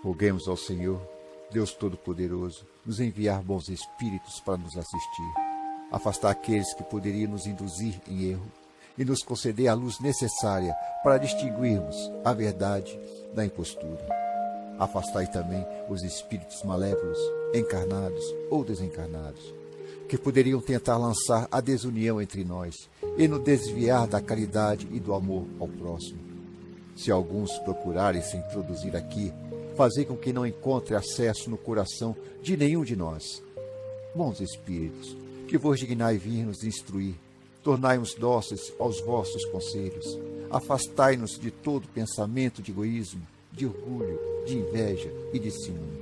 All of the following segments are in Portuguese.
Roguemos ao Senhor, Deus Todo-Poderoso, nos enviar bons espíritos para nos assistir, afastar aqueles que poderiam nos induzir em erro e nos conceder a luz necessária para distinguirmos a verdade da impostura. Afastai também os espíritos malévolos, encarnados ou desencarnados, que poderiam tentar lançar a desunião entre nós e nos desviar da caridade e do amor ao próximo. Se alguns procurarem se introduzir aqui, fazei com que não encontre acesso no coração de nenhum de nós. Bons espíritos, que vos dignai vir nos instruir, tornai-nos dóceis aos vossos conselhos, afastai-nos de todo pensamento de egoísmo, de orgulho, de inveja e de ciúme.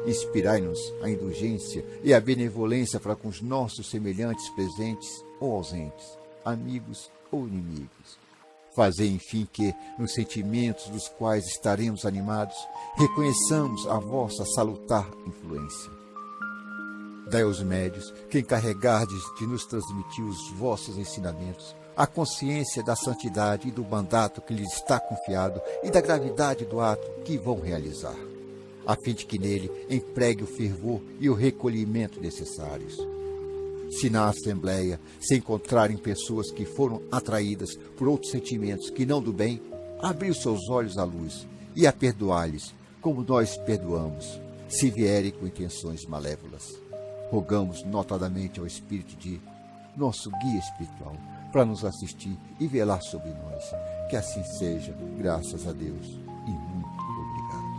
Inspirai-nos a indulgência e a benevolência para com os nossos semelhantes presentes ou ausentes, amigos ou inimigos. Fazei, enfim, que, nos sentimentos dos quais estaremos animados, reconheçamos a vossa salutar influência. Dai aos médios que encarregardes de nos transmitir os vossos ensinamentos, a consciência da santidade e do mandato que lhes está confiado e da gravidade do ato que vão realizar, a fim de que nele empregue o fervor e o recolhimento necessários. Se na Assembleia se encontrarem pessoas que foram atraídas por outros sentimentos que não do bem, abri os seus olhos à luz e a perdoar-lhes, como nós perdoamos, se vierem com intenções malévolas. Rogamos notadamente ao Espírito de nosso guia espiritual para nos assistir e velar sobre nós. Que assim seja, graças a Deus, e muito obrigado.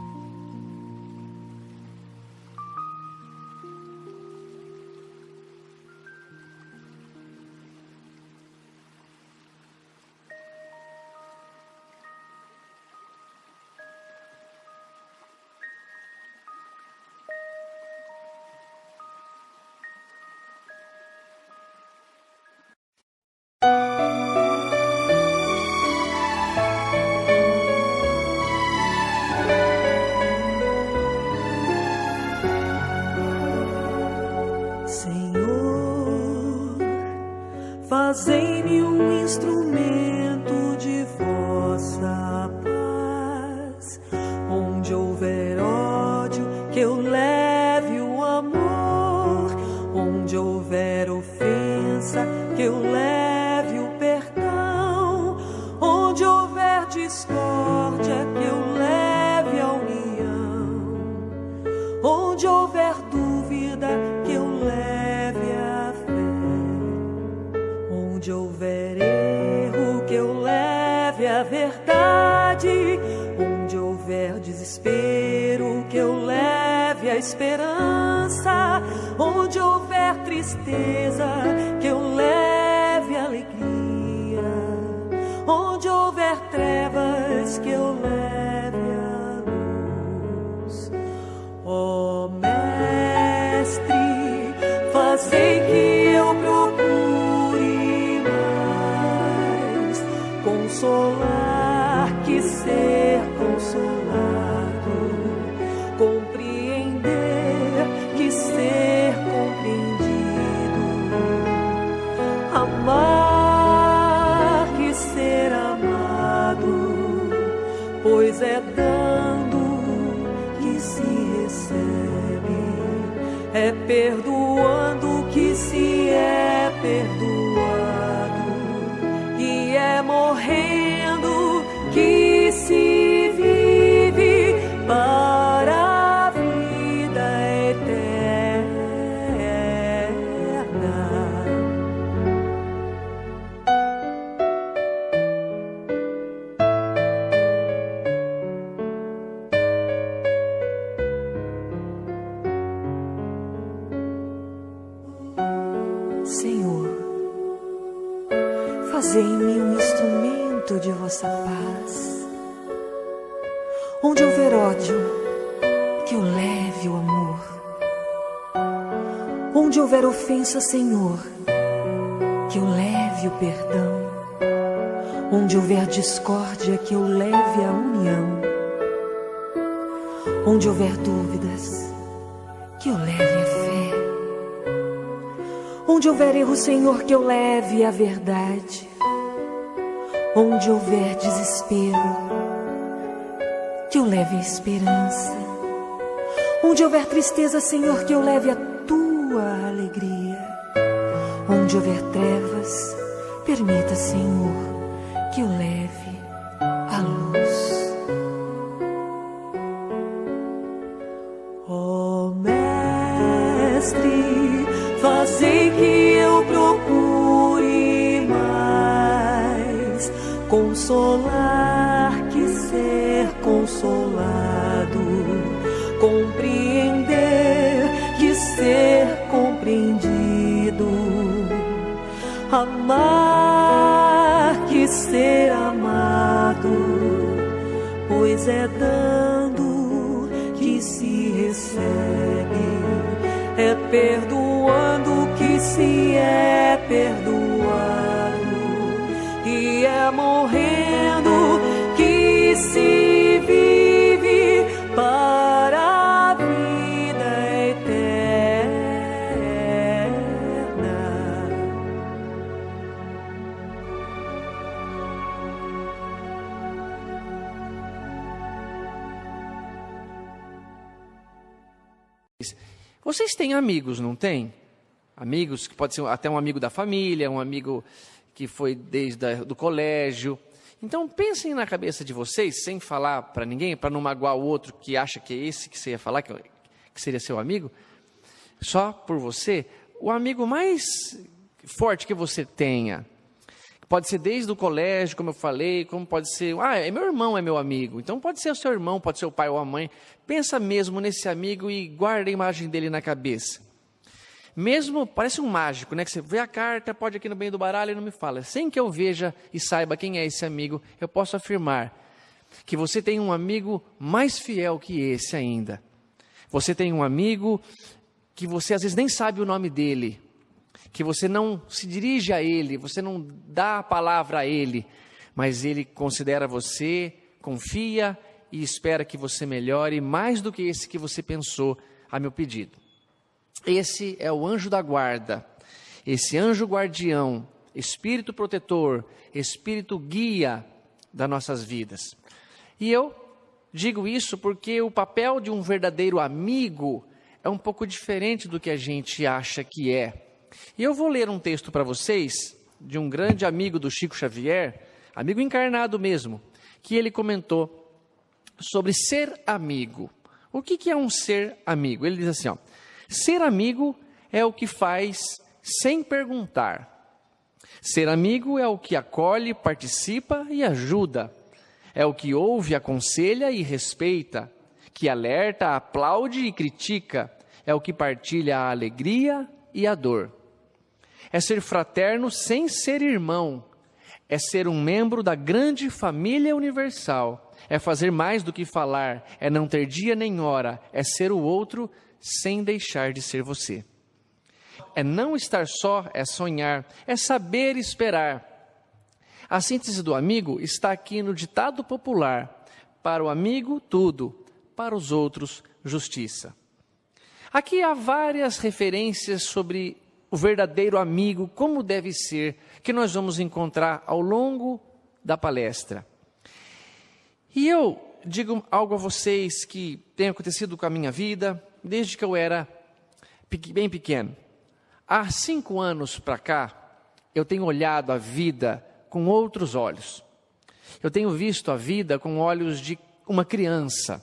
Fazei-me um instrumento de vossa paz. Onde houver ódio, que eu leve o amor. Onde houver ofensa, que eu leve o perdão. Onde houver discórdia, que eu leve a união. Onde houver dúvida, que eu leve a fé. Onde houver erro, que eu leve a verdade. Onde houver desespero, que eu leve a esperança. Onde houver tristeza, que eu leve a alegria. Onde houver trevas, que eu leve a luz. Ó Mestre, fazei que eu procure mais consolar que ser consolado, compreender que ser compreendido, amar que ser amado, pois é dando que se recebe, é perdoando que se é perdoado, e é morrendo que se vive para a vida eterna. Senhor, fazei-me um instrumento de vossa paz. Onde houver ódio, que eu leve o amor. Onde houver ofensa, Senhor, que eu leve o perdão. Onde houver discórdia, que eu leve a união. Onde houver dúvidas, que eu leve a fé. Onde houver erro, Senhor, que eu leve a verdade. Onde houver desespero, que eu leve a esperança. Onde houver tristeza, Senhor, que eu leve a tua alegria. Onde houver trevas, permita, Senhor, que eu leve a luz. Ó Mestre, fazei que eu procure mais consolar que ser consolado, compreender que ser compreendido, amar que ser amado, pois é dando que se recebe, é perdoando que se é perdoado, e é morrendo que se vive para a vida eterna. Vocês têm amigos, não têm? Amigos que pode ser até um amigo da família, um amigo que foi desde do colégio. Então pensem na cabeça de vocês, sem falar para ninguém, para não magoar o outro que acha que é esse que você ia falar, que seria seu amigo, só por você, o amigo mais forte que você tenha. Pode ser desde o colégio, como eu falei, como pode ser, é meu irmão, é meu amigo. Então pode ser o seu irmão, pode ser o pai ou a mãe. Pensa mesmo nesse amigo e guarda a imagem dele na cabeça. Mesmo, parece um mágico, né? Que você vê a carta, pode aqui no meio do baralho e não me fala. Sem que eu veja e saiba quem é esse amigo, eu posso afirmar que você tem um amigo mais fiel que esse ainda. Você tem um amigo que você às vezes nem sabe o nome dele, que você não se dirige a ele, você não dá a palavra a ele, mas ele considera você, confia e espera que você melhore mais do que esse que você pensou a meu pedido. Esse é o anjo da guarda, esse anjo guardião, espírito protetor, espírito guia das nossas vidas. E eu digo isso porque o papel de um verdadeiro amigo é um pouco diferente do que a gente acha que é. E eu vou ler um texto para vocês, de um grande amigo do Chico Xavier, amigo encarnado mesmo, que ele comentou sobre ser amigo. O que é um ser amigo? Ele diz assim, ser amigo é o que faz sem perguntar. Ser amigo é o que acolhe, participa e ajuda. É o que ouve, aconselha e respeita, que alerta, aplaude e critica. É o que partilha a alegria e a dor. É ser fraterno sem ser irmão. É ser um membro da grande família universal. É fazer mais do que falar. É não ter dia nem hora. É ser o outro sem deixar de ser você. É não estar só, é sonhar, é saber esperar. A síntese do amigo está aqui no ditado popular: para o amigo, tudo, para os outros, justiça. Aqui há várias referências sobre o verdadeiro amigo, como deve ser, que nós vamos encontrar ao longo da palestra. E eu digo algo a vocês que tem acontecido com a minha vida, desde que eu era bem pequeno. Há 5 anos para cá, eu tenho olhado a vida com outros olhos. Eu tenho visto a vida com olhos de uma criança.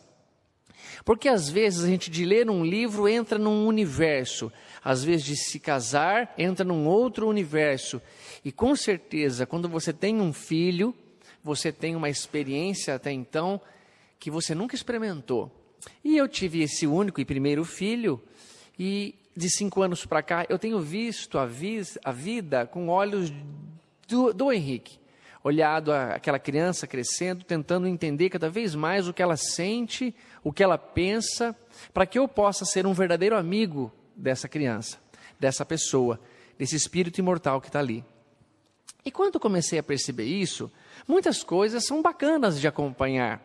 Porque às vezes a gente de ler um livro entra num universo, às vezes de se casar entra num outro universo. E com certeza, quando você tem um filho, você tem uma experiência até então que você nunca experimentou. E eu tive esse único e primeiro filho, e de 5 anos para cá eu tenho visto a vida com olhos do Henrique. Olhado aquela criança crescendo, tentando entender cada vez mais o que ela sente, o que ela pensa, para que eu possa ser um verdadeiro amigo dessa criança, dessa pessoa, desse espírito imortal que está ali. E quando comecei a perceber isso, muitas coisas são bacanas de acompanhar.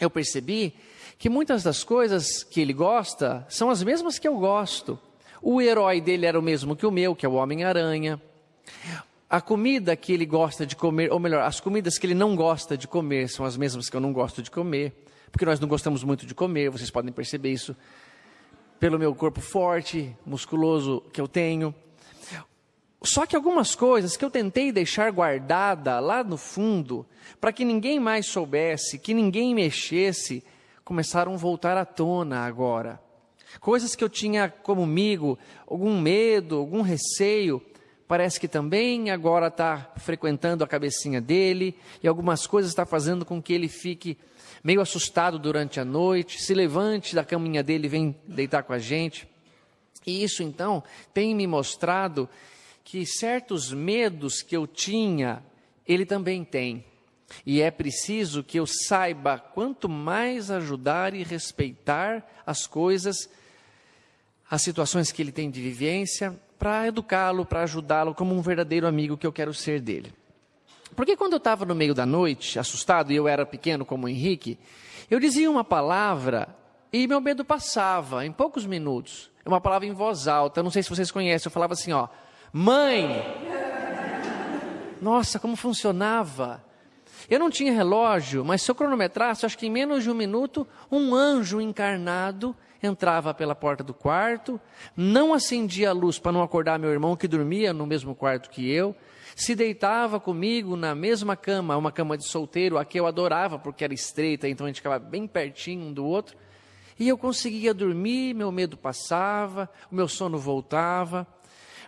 Eu percebi que muitas das coisas que ele gosta são as mesmas que eu gosto. O herói dele era o mesmo que o meu, que é o Homem-Aranha. a comida que ele gosta de comer, ou melhor, as comidas que ele não gosta de comer são as mesmas que eu não gosto de comer, porque nós não gostamos muito de comer, vocês podem perceber isso pelo meu corpo forte, musculoso que eu tenho. Só que algumas coisas que eu tentei deixar guardada lá no fundo, para que ninguém mais soubesse, que ninguém mexesse, começaram a voltar à tona agora. Coisas que eu tinha comigo, algum medo, algum receio, parece que também agora está frequentando a cabecinha dele, e algumas coisas está fazendo com que ele fique meio assustado durante a noite, se levante da caminha dele e vem deitar com a gente. E isso então tem me mostrado que certos medos que eu tinha, ele também tem. E é preciso que eu saiba quanto mais ajudar e respeitar as coisas, as situações que ele tem de vivência, para educá-lo, para ajudá-lo como um verdadeiro amigo que eu quero ser dele. Porque quando eu estava no meio da noite, assustado, e eu era pequeno como o Henrique, eu dizia uma palavra e meu medo passava em poucos minutos. Uma palavra em voz alta, não sei se vocês conhecem, eu falava assim, ó, mãe! Nossa, como funcionava! Eu não tinha relógio, mas se eu cronometrasse, acho que em menos de um minuto, um anjo encarnado entrava pela porta do quarto, não acendia a luz para não acordar meu irmão que dormia no mesmo quarto que eu, se deitava comigo na mesma cama, uma cama de solteiro, a que eu adorava porque era estreita, então a gente ficava bem pertinho um do outro, e eu conseguia dormir, meu medo passava, o meu sono voltava.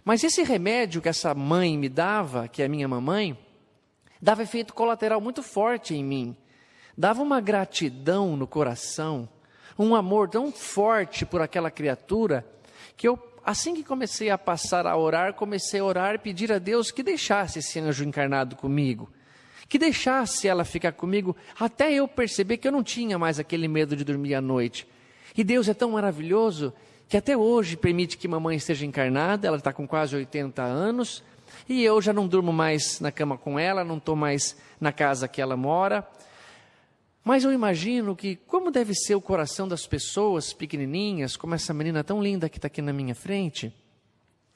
Mas esse remédio que essa mãe me dava, que é a minha mamãe, dava efeito colateral muito forte em mim. Dava uma gratidão no coração, um amor tão forte por aquela criatura, que eu, assim que comecei a passar a orar, comecei a orar e pedir a Deus que deixasse esse anjo encarnado comigo, que deixasse ela ficar comigo, até eu perceber que eu não tinha mais aquele medo de dormir à noite. E Deus é tão maravilhoso, que até hoje permite que mamãe esteja encarnada, ela está com quase 80 anos, e eu já não durmo mais na cama com ela, não estou mais na casa que ela mora, mas eu imagino que como deve ser o coração das pessoas pequenininhas, como essa menina tão linda que está aqui na minha frente,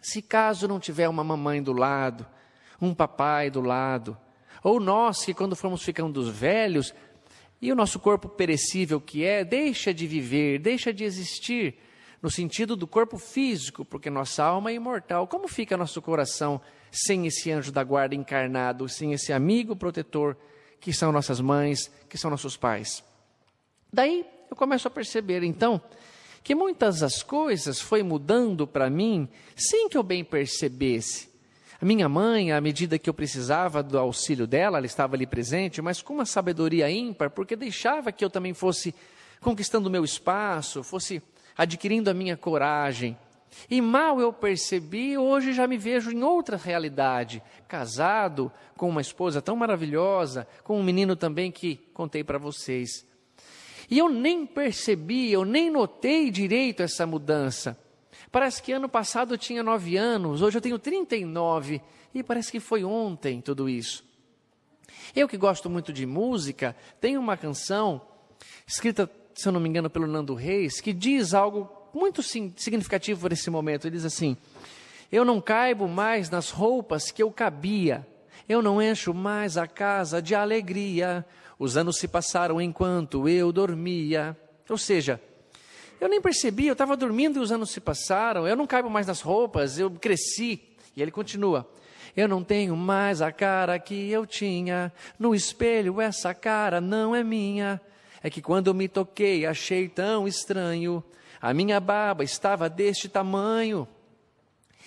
se caso não tiver uma mamãe do lado, um papai do lado, ou nós que quando formos ficando velhos, e o nosso corpo perecível que é, deixa de viver, deixa de existir, no sentido do corpo físico, porque nossa alma é imortal. Como fica nosso coração sem esse anjo da guarda encarnado, sem esse amigo protetor, que são nossas mães, que são nossos pais? Daí eu começo a perceber, então, que muitas das coisas foi mudando para mim, sem que eu bem percebesse. A minha mãe, à medida que eu precisava do auxílio dela, ela estava ali presente, mas com uma sabedoria ímpar, porque deixava que eu também fosse conquistando o meu espaço, fosse adquirindo a minha coragem. E mal eu percebi, hoje já me vejo em outra realidade, casado, com uma esposa tão maravilhosa, com um menino também que contei para vocês. E eu nem percebi, eu nem notei direito essa mudança. Parece que ano passado eu tinha 9 anos, hoje eu tenho 39, e parece que foi ontem tudo isso. Eu que gosto muito de música, tenho uma canção, escrita, se eu não me engano, pelo Nando Reis, que diz algo muito significativo por esse momento. Ele diz assim: eu não caibo mais nas roupas que eu cabia, eu não encho mais a casa de alegria, os anos se passaram enquanto eu dormia. Ou seja, eu nem percebi, eu estava dormindo e os anos se passaram, eu não caibo mais nas roupas, eu cresci. E ele continua: eu não tenho mais a cara que eu tinha, no espelho essa cara não é minha, é que quando eu me toquei achei tão estranho, a minha barba estava deste tamanho.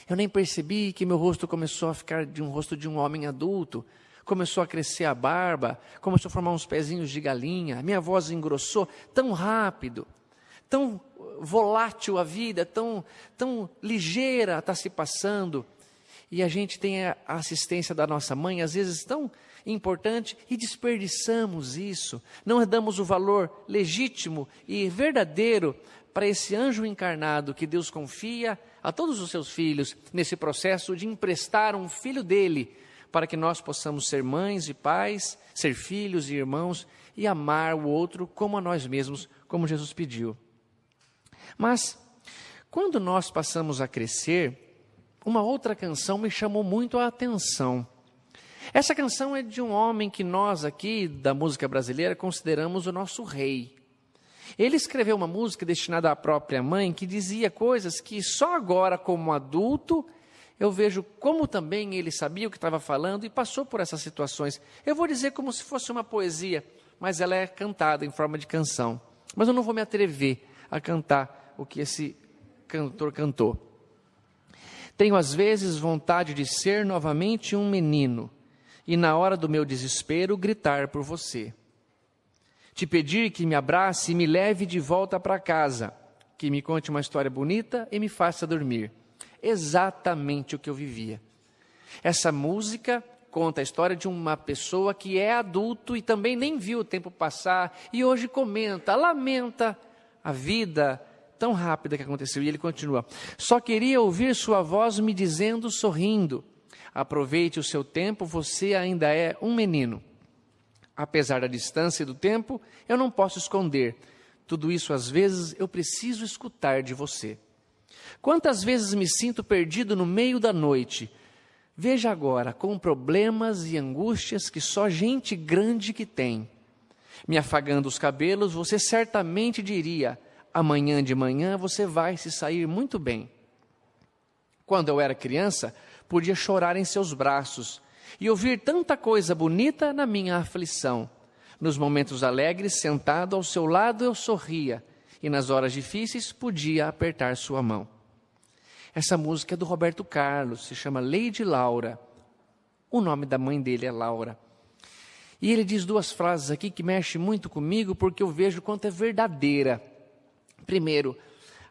Eu nem percebi que meu rosto começou a ficar de um rosto de um homem adulto, começou a crescer a barba, começou a formar uns pezinhos de galinha, a minha voz engrossou tão rápido, tão volátil a vida, tão ligeira está se passando. E a gente tem a assistência da nossa mãe, às vezes tão importante, e desperdiçamos isso. Não damos o valor legítimo e verdadeiro para esse anjo encarnado que Deus confia a todos os seus filhos, nesse processo de emprestar um filho dele, para que nós possamos ser mães e pais, ser filhos e irmãos, e amar o outro como a nós mesmos, como Jesus pediu. Mas, quando nós passamos a crescer, uma outra canção me chamou muito a atenção. Essa canção é de um homem que nós aqui, da música brasileira, consideramos o nosso rei. Ele escreveu uma música destinada à própria mãe, que dizia coisas que só agora, como adulto, eu vejo como também ele sabia o que estava falando e passou por essas situações. Eu vou dizer como se fosse uma poesia, mas ela é cantada em forma de canção. Mas eu não vou me atrever a cantar o que esse cantor cantou. Tenho às vezes vontade de ser novamente um menino e na hora do meu desespero gritar por você. Te pedir que me abrace e me leve de volta para casa, que me conte uma história bonita e me faça dormir. Exatamente o que eu vivia. Essa música conta a história de uma pessoa que é adulto e também nem viu o tempo passar e hoje comenta, lamenta a vida tão rápida que aconteceu. E ele continua: só queria ouvir sua voz me dizendo, sorrindo, aproveite o seu tempo, você ainda é um menino. Apesar da distância e do tempo, eu não posso esconder. Tudo isso às vezes eu preciso escutar de você. Quantas vezes me sinto perdido no meio da noite. Veja agora, com problemas e angústias que só gente grande que tem. Me afagando os cabelos, você certamente diria, amanhã de manhã você vai se sair muito bem. Quando eu era criança, podia chorar em seus braços e ouvir tanta coisa bonita na minha aflição. Nos momentos alegres, sentado ao seu lado, eu sorria, e nas horas difíceis podia apertar sua mão. Essa música é do Roberto Carlos, se chama Lady Laura. O nome da mãe dele é Laura. E ele diz duas frases aqui que mexem muito comigo, porque eu vejo quanto é verdadeira. Primeiro,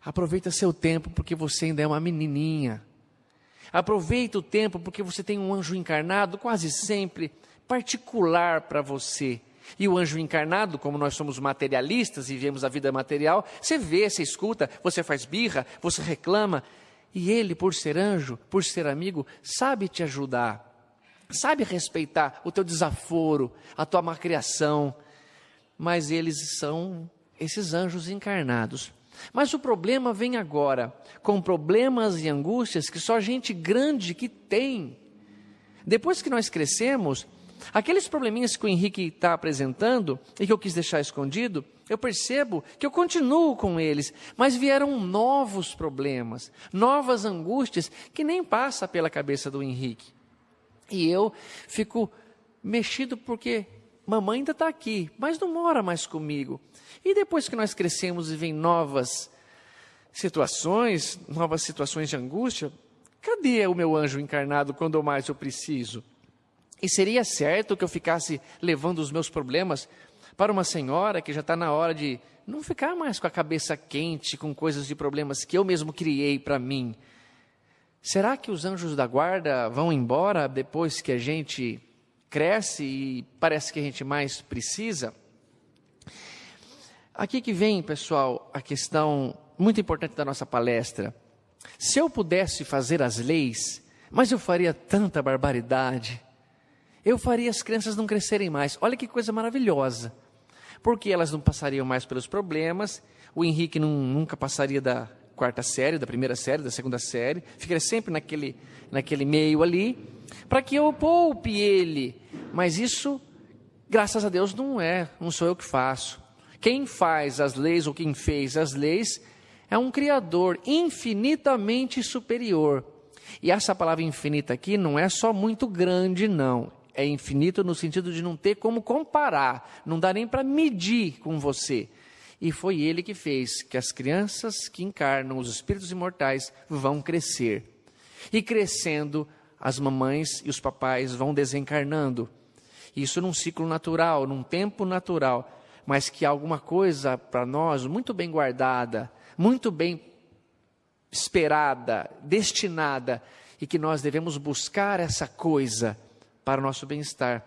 aproveita seu tempo porque você ainda é uma menininha. Aproveita o tempo porque você tem um anjo encarnado, quase sempre particular para você. E o anjo encarnado, como nós somos materialistas e vivemos a vida material, você vê, você escuta, você faz birra, você reclama. E ele, por ser anjo, por ser amigo, sabe te ajudar. Sabe respeitar o teu desaforo, a tua malcriação. Mas eles são esses anjos encarnados. Mas o problema vem agora, com problemas e angústias que só gente grande que tem. Depois que nós crescemos, aqueles probleminhas que o Henrique está apresentando, e que eu quis deixar escondido, eu percebo que eu continuo com eles, mas vieram novos problemas, novas angústias, que nem passa pela cabeça do Henrique. E eu fico mexido porque mamãe ainda está aqui, mas não mora mais comigo. E depois que nós crescemos e vem novas situações de angústia, cadê o meu anjo encarnado quando mais eu preciso? E seria certo que eu ficasse levando os meus problemas para uma senhora que já está na hora de não ficar mais com a cabeça quente com coisas de problemas que eu mesmo criei para mim? Será que os anjos da guarda vão embora depois que a gente cresce e parece que a gente mais precisa? Aqui que vem, pessoal, a questão muito importante da nossa palestra. Se eu pudesse fazer as leis, mas eu faria tanta barbaridade, eu faria as crianças não crescerem mais. Olha que coisa maravilhosa. Porque elas não passariam mais pelos problemas, o Henrique nunca passaria da quarta série, da primeira série, da segunda série, ficaria sempre naquele meio ali, para que eu poupe ele. Mas isso, graças a Deus, não sou eu que faço. Quem faz as leis, ou quem fez as leis, é um Criador infinitamente superior. E essa palavra infinita aqui não é só muito grande, não. É infinito no sentido de não ter como comparar, não dá nem para medir com você. E foi Ele que fez que as crianças que encarnam, os espíritos imortais, vão crescer. E crescendo, as mamães e os papais vão desencarnando. Isso num ciclo natural, num tempo natural, mas que alguma coisa para nós muito bem guardada, muito bem esperada, destinada, e que nós devemos buscar essa coisa para o nosso bem-estar,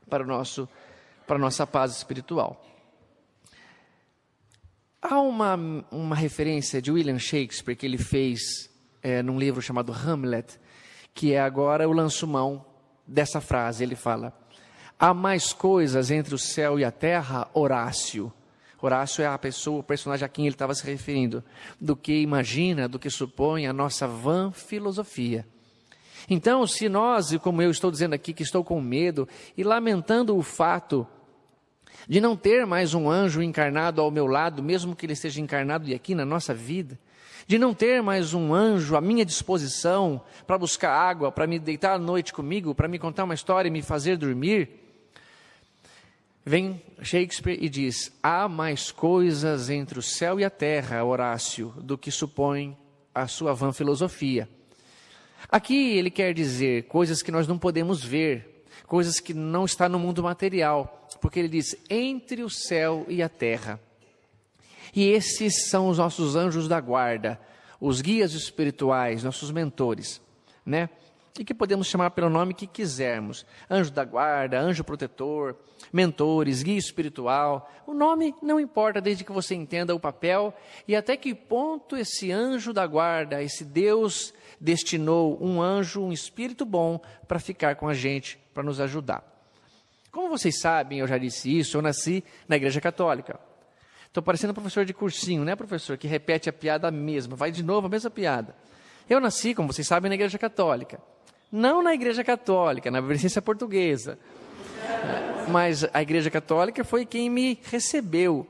para a nossa paz espiritual. Há uma referência de William Shakespeare que ele fez num livro chamado Hamlet, que é agora o lanço-mão dessa frase. Ele fala: há mais coisas entre o céu e a terra, Horácio. Horácio é a pessoa, o personagem a quem ele estava se referindo, do que imagina, do que supõe a nossa vã filosofia. Então, se nós, e como eu estou dizendo aqui, que estou com medo e lamentando o fato de não ter mais um anjo encarnado ao meu lado, mesmo que ele esteja encarnado aqui na nossa vida, de não ter mais um anjo à minha disposição para buscar água, para me deitar à noite comigo, para me contar uma história e me fazer dormir, vem Shakespeare e diz: há mais coisas entre o céu e a terra, Horácio, do que supõe a sua vã filosofia. Aqui ele quer dizer coisas que nós não podemos ver, coisas que não estão no mundo material, porque ele diz entre o céu e a terra. E esses são os nossos anjos da guarda, os guias espirituais, nossos mentores, né? E que podemos chamar pelo nome que quisermos: anjo da guarda, anjo protetor, mentores, guia espiritual. O nome não importa, desde que você entenda o papel e até que ponto esse anjo da guarda, esse Deus destinou um anjo, um espírito bom para ficar com a gente, para nos ajudar. Como vocês sabem, eu já disse isso, eu nasci na Igreja Católica. Estou parecendo professor de cursinho, né, professor? Que repete a piada mesma, vai de novo a mesma piada. Eu nasci, como vocês sabem, na Igreja Católica. Não na Igreja Católica, na Beneficência Portuguesa. Mas a Igreja Católica foi quem me recebeu.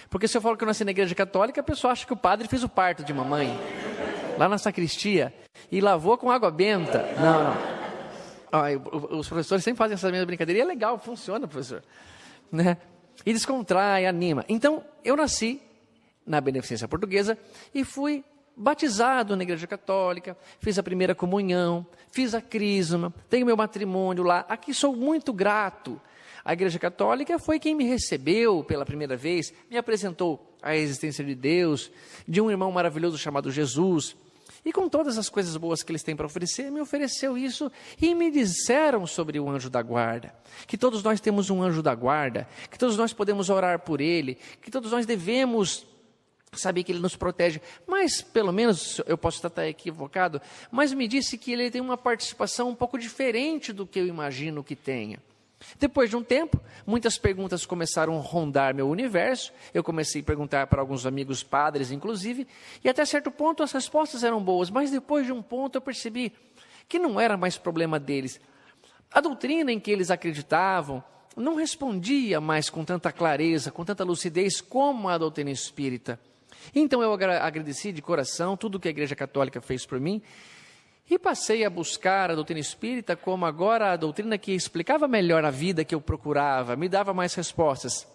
Porque se eu falo que eu nasci na Igreja Católica, a pessoa acha que o padre fez o parto de mamãe, lá na sacristia, e lavou com água benta. Não. Os professores sempre fazem essa mesma brincadeira, e é legal, funciona, professor. Né? E descontrai, anima. Então, eu nasci na Beneficência Portuguesa e fui batizado na Igreja Católica, fiz a primeira comunhão, fiz a crisma, tenho meu matrimônio lá. Aqui sou muito grato. A Igreja Católica foi quem me recebeu pela primeira vez, me apresentou a existência de Deus, de um irmão maravilhoso chamado Jesus, e com todas as coisas boas que eles têm para oferecer, me ofereceu isso e me disseram sobre o anjo da guarda, que todos nós temos um anjo da guarda, que todos nós podemos orar por ele, que todos nós devemos saber que ele nos protege, mas pelo menos, eu posso estar equivocado, mas me disse que ele tem uma participação um pouco diferente do que eu imagino que tenha. Depois de um tempo, muitas perguntas começaram a rondar meu universo, eu comecei a perguntar para alguns amigos padres, inclusive, e até certo ponto as respostas eram boas, mas depois de um ponto eu percebi que não era mais problema deles. A doutrina em que eles acreditavam não respondia mais com tanta clareza, com tanta lucidez como a doutrina espírita. Então eu agradeci de coração tudo que a Igreja Católica fez por mim e passei a buscar a doutrina espírita como agora a doutrina que explicava melhor a vida que eu procurava, me dava mais respostas.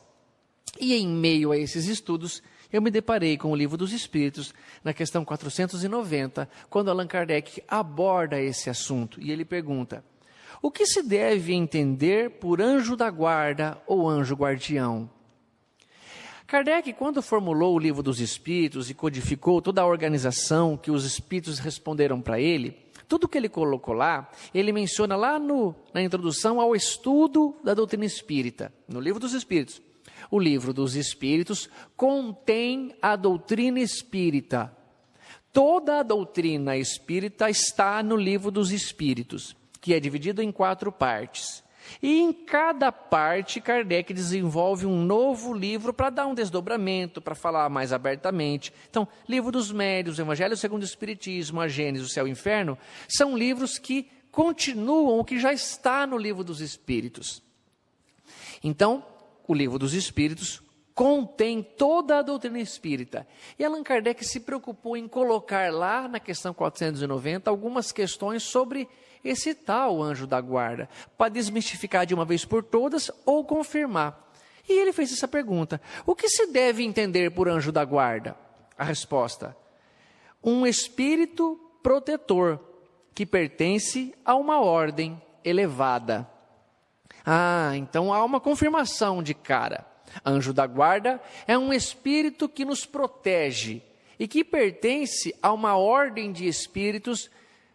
E em meio a esses estudos, eu me deparei com o Livro dos Espíritos, na questão 490, quando Allan Kardec aborda esse assunto. E ele pergunta: o que se deve entender por anjo da guarda ou anjo guardião? Kardec, quando formulou o Livro dos Espíritos e codificou toda a organização que os Espíritos responderam para ele, tudo que ele colocou lá, ele menciona lá na introdução ao estudo da doutrina espírita, no Livro dos Espíritos. O Livro dos Espíritos contém a doutrina espírita. Toda a doutrina espírita está no Livro dos Espíritos, que é dividido em 4 partes. E em cada parte, Kardec desenvolve um novo livro para dar um desdobramento, para falar mais abertamente. Então, Livro dos Médiuns, Evangelho segundo o Espiritismo, a Gênesis, o Céu e o Inferno, são livros que continuam o que já está no Livro dos Espíritos. Então, o Livro dos Espíritos contém toda a doutrina espírita. E Allan Kardec se preocupou em colocar lá, na questão 490, algumas questões sobre esse tal anjo da guarda, para desmistificar de uma vez por todas ou confirmar. E ele fez essa pergunta: o que se deve entender por anjo da guarda? A resposta: um espírito protetor que pertence a uma ordem elevada. Então há uma confirmação de cara. Anjo da guarda é um espírito que nos protege e que pertence a uma ordem de espíritos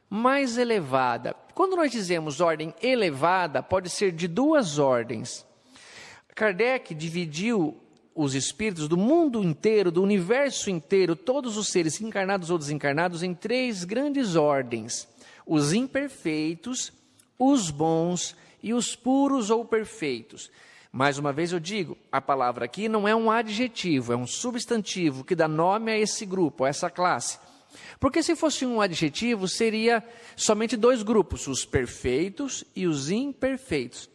mais elevada. Quando nós dizemos ordem elevada, pode ser de 2 ordens. Kardec dividiu os espíritos do mundo inteiro, do universo inteiro, todos os seres encarnados ou desencarnados, em 3 grandes ordens: os imperfeitos, os bons e os puros ou perfeitos. Mais uma vez eu digo, a palavra aqui não é um adjetivo, é um substantivo que dá nome a esse grupo, a essa classe. Porque se fosse um adjetivo, seria somente 2 grupos, os perfeitos e os imperfeitos.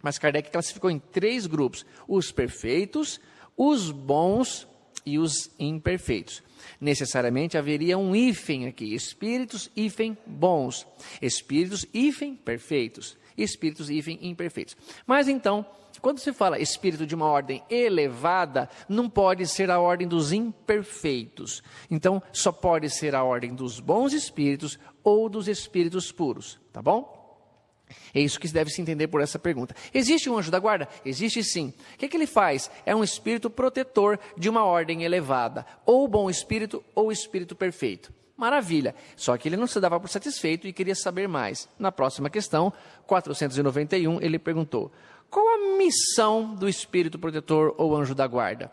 Mas Kardec classificou em 3 grupos, os perfeitos, os bons e os imperfeitos. Necessariamente haveria um hífen aqui, espíritos, hífen, bons, espíritos, hífen, perfeitos, espíritos, hífen, imperfeitos. Mas então, quando se fala espírito de uma ordem elevada, não pode ser a ordem dos imperfeitos. Então, só pode ser a ordem dos bons espíritos ou dos espíritos puros, tá bom? É isso que deve se entender por essa pergunta. Existe um anjo da guarda? Existe sim. O que ele faz? É um espírito protetor de uma ordem elevada, ou bom espírito ou espírito perfeito. Maravilha, só que ele não se dava por satisfeito e queria saber mais. Na próxima questão, 491, ele perguntou: qual a missão do espírito protetor ou anjo da guarda?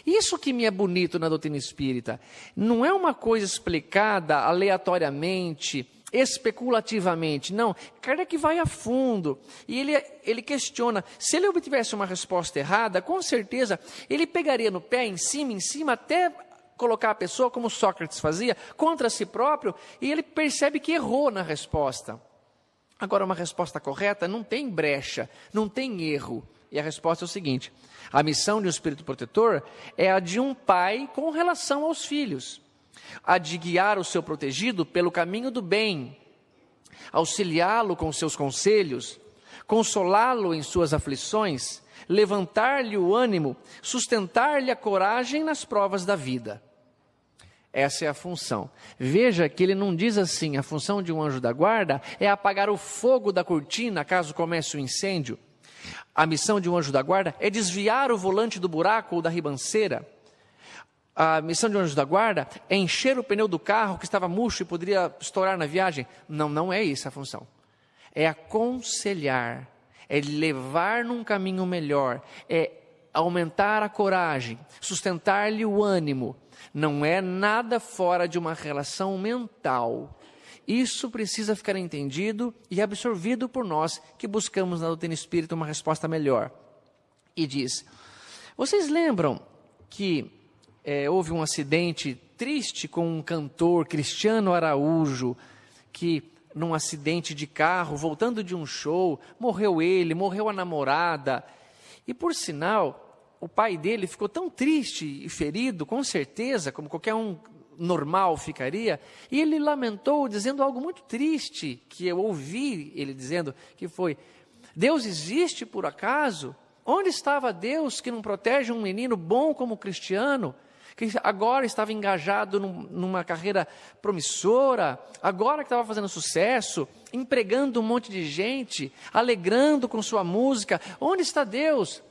Isso que me é bonito na doutrina espírita, não é uma coisa explicada aleatoriamente, especulativamente, não. Kardec vai a fundo e ele questiona. Se ele obtivesse uma resposta errada, com certeza ele pegaria no pé, em cima, até colocar a pessoa, como Sócrates fazia, contra si próprio, e ele percebe que errou na resposta. Agora, uma resposta correta não tem brecha, não tem erro. E a resposta é o seguinte: a missão de um espírito protetor é a de um pai com relação aos filhos, a de guiar o seu protegido pelo caminho do bem, auxiliá-lo com seus conselhos, consolá-lo em suas aflições, levantar-lhe o ânimo, sustentar-lhe a coragem nas provas da vida. Essa é a função. Veja que ele não diz assim: a função de um anjo da guarda é apagar o fogo da cortina caso comece o incêndio. A missão de um anjo da guarda é desviar o volante do buraco ou da ribanceira. A missão de um anjo da guarda é encher o pneu do carro que estava murcho e poderia estourar na viagem. Não é isso a função. É aconselhar, é levar num caminho melhor, é aumentar a coragem, sustentar-lhe o ânimo. Não é nada fora de uma relação mental. Isso precisa ficar entendido e absorvido por nós que buscamos na doutrina espírita uma resposta melhor. E diz: vocês lembram que houve um acidente triste com um cantor, Cristiano Araújo, que num acidente de carro, voltando de um show, morreu ele, morreu a namorada, e por sinal, o pai dele ficou tão triste e ferido, com certeza, como qualquer um normal ficaria, e ele lamentou dizendo algo muito triste, que eu ouvi ele dizendo, que foi: Deus existe por acaso? Onde estava Deus que não protege um menino bom como Cristiano, que agora estava engajado numa carreira promissora, agora que estava fazendo sucesso, empregando um monte de gente, alegrando com sua música? Onde está Deus?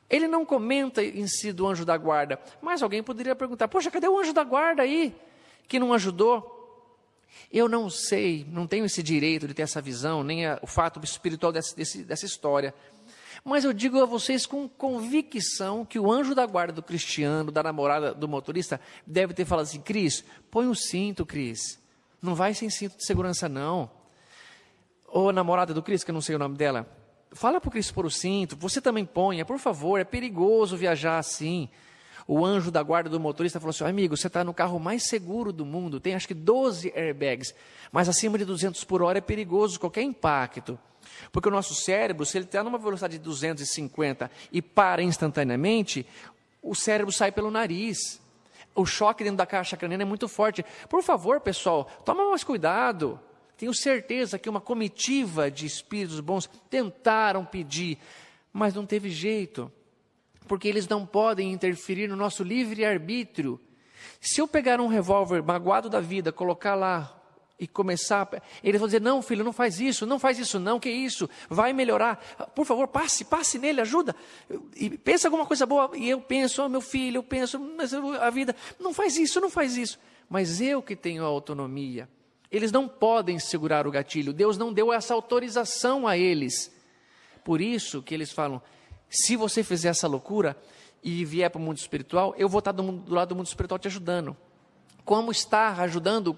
Ele não comenta em si do anjo da guarda, mas alguém poderia perguntar: poxa, cadê o anjo da guarda aí, que não ajudou? Eu não sei, não tenho esse direito de ter essa visão, nem o fato espiritual dessa história. Mas eu digo a vocês com convicção que o anjo da guarda do Cristiano, da namorada do motorista, deve ter falado assim: Cris, põe o cinto, Cris. Não vai sem cinto de segurança, não. Ou namorada do Cris, que eu não sei o nome dela, fala para o Cris pôr o cinto, você também ponha, por favor, é perigoso viajar assim. O anjo da guarda do motorista falou assim: amigo, você está no carro mais seguro do mundo, tem acho que 12 airbags, mas acima de 200 por hora é perigoso qualquer impacto. Porque o nosso cérebro, se ele está numa velocidade de 250 e para instantaneamente, o cérebro sai pelo nariz. O choque dentro da caixa craniana é muito forte. Por favor, pessoal, toma mais cuidado. Tenho certeza que uma comitiva de espíritos bons tentaram pedir, mas não teve jeito, porque eles não podem interferir no nosso livre-arbítrio. Se eu pegar um revólver magoado da vida, colocar lá e começar, eles vão dizer: não, filho, não faz isso não, que isso, vai melhorar, por favor, passe nele, ajuda, e pensa alguma coisa boa, e eu penso: meu filho, eu penso, mas a vida, não faz isso, mas eu que tenho a autonomia. Eles não podem segurar o gatilho, Deus não deu essa autorização a eles. Por isso que eles falam: se você fizer essa loucura e vier para o mundo espiritual, eu vou estar do lado do mundo espiritual te ajudando. Como está ajudando o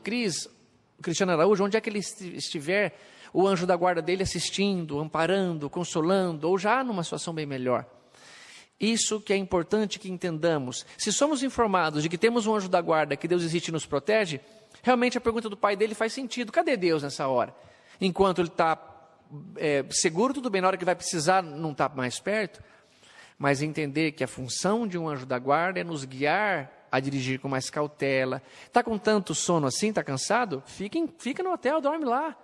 Cristiano Araújo, onde é que ele estiver, o anjo da guarda dele assistindo, amparando, consolando, ou já numa situação bem melhor. Isso que é importante que entendamos. Se somos informados de que temos um anjo da guarda, que Deus existe e nos protege, realmente a pergunta do pai dele faz sentido. Cadê Deus nessa hora? Enquanto ele está seguro, tudo bem, na hora que vai precisar, não está mais perto. Mas entender que a função de um anjo da guarda é nos guiar a dirigir com mais cautela. Está com tanto sono assim, está cansado? Fica no hotel, dorme lá.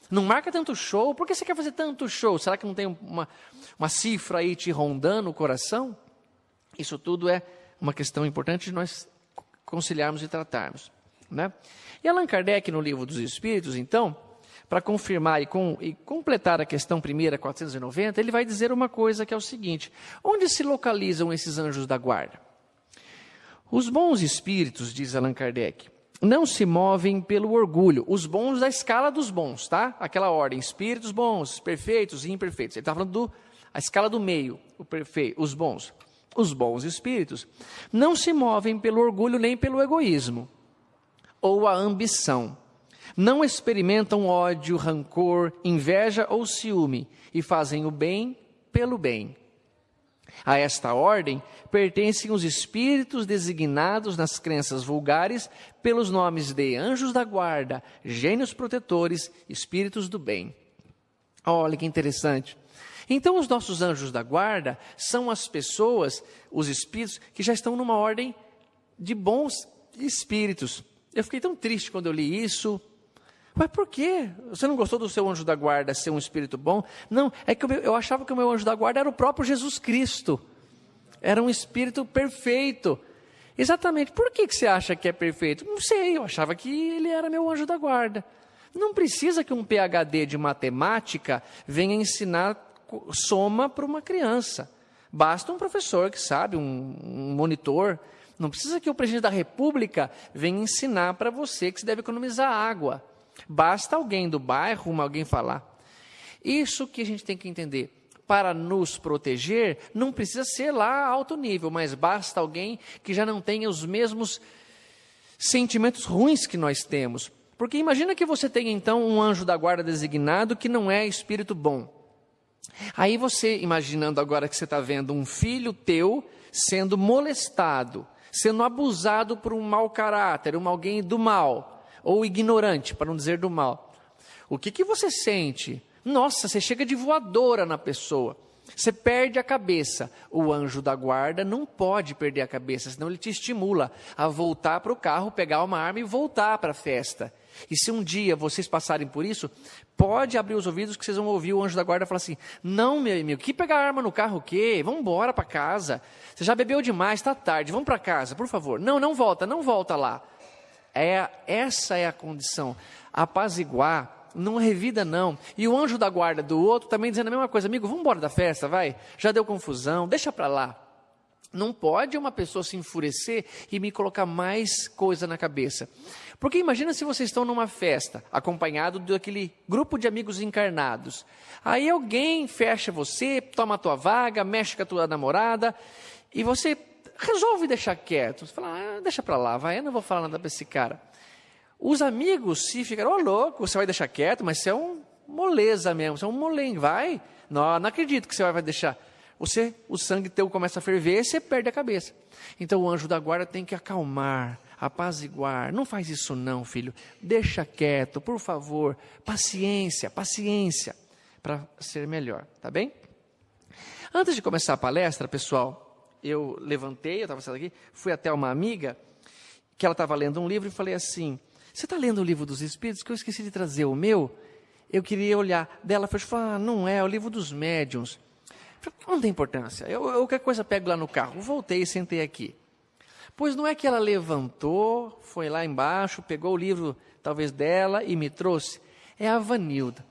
Não marca tanto show. Por que você quer fazer tanto show? Será que não tem uma cifra aí te rondando o coração? Isso tudo é uma questão importante de nós conciliarmos e tratarmos, né? E Allan Kardec, no Livro dos Espíritos, então, para confirmar e completar a questão primeira, 490, ele vai dizer uma coisa que é o seguinte: onde se localizam esses anjos da guarda? Os bons espíritos, diz Allan Kardec, não se movem pelo orgulho. Os bons da escala dos bons, tá? Aquela ordem, espíritos bons, perfeitos e imperfeitos. Ele está falando a escala do meio, os bons. Os bons espíritos não se movem pelo orgulho nem pelo egoísmo ou a ambição. Não experimentam ódio, rancor, inveja ou ciúme e fazem o bem pelo bem. A esta ordem pertencem os espíritos designados nas crenças vulgares pelos nomes de anjos da guarda, gênios protetores, espíritos do bem. Olha que interessante. Então os nossos anjos da guarda são as pessoas, os espíritos, que já estão numa ordem de bons espíritos. Eu fiquei tão triste quando eu li isso. Mas por quê? Você não gostou do seu anjo da guarda ser um espírito bom? Não, é que eu achava que o meu anjo da guarda era o próprio Jesus Cristo. Era um espírito perfeito. Exatamente. Por que você acha que é perfeito? Não sei, eu achava que ele era meu anjo da guarda. Não precisa que um PhD de matemática venha ensinar soma para uma criança. Basta um professor que sabe, um monitor. Não precisa que o presidente da República venha ensinar para você que se deve economizar água. Basta alguém do bairro, alguém falar. Isso que a gente tem que entender. Para nos proteger, não precisa ser lá alto nível, mas basta alguém que já não tenha os mesmos sentimentos ruins que nós temos. Porque imagina que você tenha então um anjo da guarda designado que não é espírito bom. Aí você, imaginando agora que você está vendo um filho teu sendo molestado, sendo abusado por um mau caráter, alguém do mal, ou ignorante, para não dizer do mal. O que você sente? Nossa, você chega de voadora na pessoa. Você perde a cabeça. O anjo da guarda não pode perder a cabeça, senão ele te estimula a voltar para o carro, pegar uma arma e voltar para a festa. E se um dia vocês passarem por isso, pode abrir os ouvidos que vocês vão ouvir o anjo da guarda falar assim: não, meu amigo, que pegar arma no carro o quê? Vamos embora para casa. Você já bebeu demais, está tarde, vamos para casa, por favor. Não volta lá. Essa é a condição. Apaziguar, não revida não. E o anjo da guarda do outro também dizendo a mesma coisa: amigo, vamos embora da festa, vai. Já deu confusão, deixa para lá. Não pode uma pessoa se enfurecer e me colocar mais coisa na cabeça. Porque imagina se vocês estão numa festa, acompanhado daquele grupo de amigos encarnados. Aí alguém fecha você, toma a tua vaga, mexe com a tua namorada, e você resolve deixar quieto. Você fala, deixa para lá, vai, eu não vou falar nada para esse cara. Os amigos se ficaram, louco, você vai deixar quieto, mas você é um moleza mesmo, você é um molengue, vai. Não acredito que você vai deixar. O sangue teu começa a ferver e você perde a cabeça. Então o anjo da guarda tem que acalmar, apaziguar. Não faz isso não, filho. Deixa quieto, por favor. Paciência, para ser melhor, tá bem? Antes de começar a palestra, pessoal, eu levantei, eu estava sentado aqui, fui até uma amiga, que ela estava lendo um livro e falei assim: você está lendo o livro dos Espíritos, que eu esqueci de trazer o meu? Eu queria olhar. Dela falou, não é o livro dos médiuns. Não tem importância, eu qualquer coisa pego lá no carro. Voltei e sentei aqui. Pois não é que ela levantou, foi lá embaixo, pegou o livro talvez dela e me trouxe? É a Vanilda.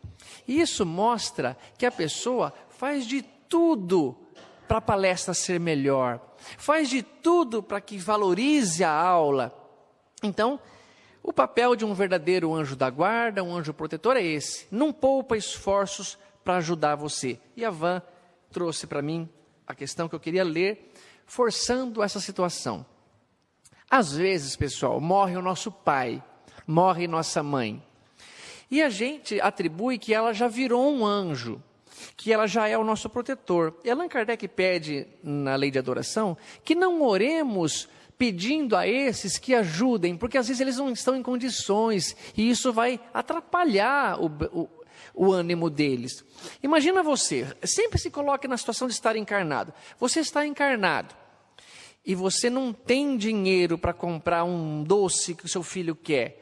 E isso mostra que a pessoa faz de tudo para a palestra ser melhor, faz de tudo para que valorize a aula. Então, o papel de um verdadeiro anjo da guarda, um anjo protetor é esse, não poupa esforços para ajudar você. E a Van trouxe para mim a questão que eu queria ler, forçando essa situação. Às vezes, pessoal, morre o nosso pai, morre nossa mãe. E a gente atribui que ela já virou um anjo, que ela já é o nosso protetor. E Allan Kardec pede, na lei de adoração, que não oremos pedindo a esses que ajudem, porque às vezes eles não estão em condições, e isso vai atrapalhar o ânimo deles. Imagina você, sempre se coloque na situação de estar encarnado. Você está encarnado, e você não tem dinheiro para comprar um doce que o seu filho quer.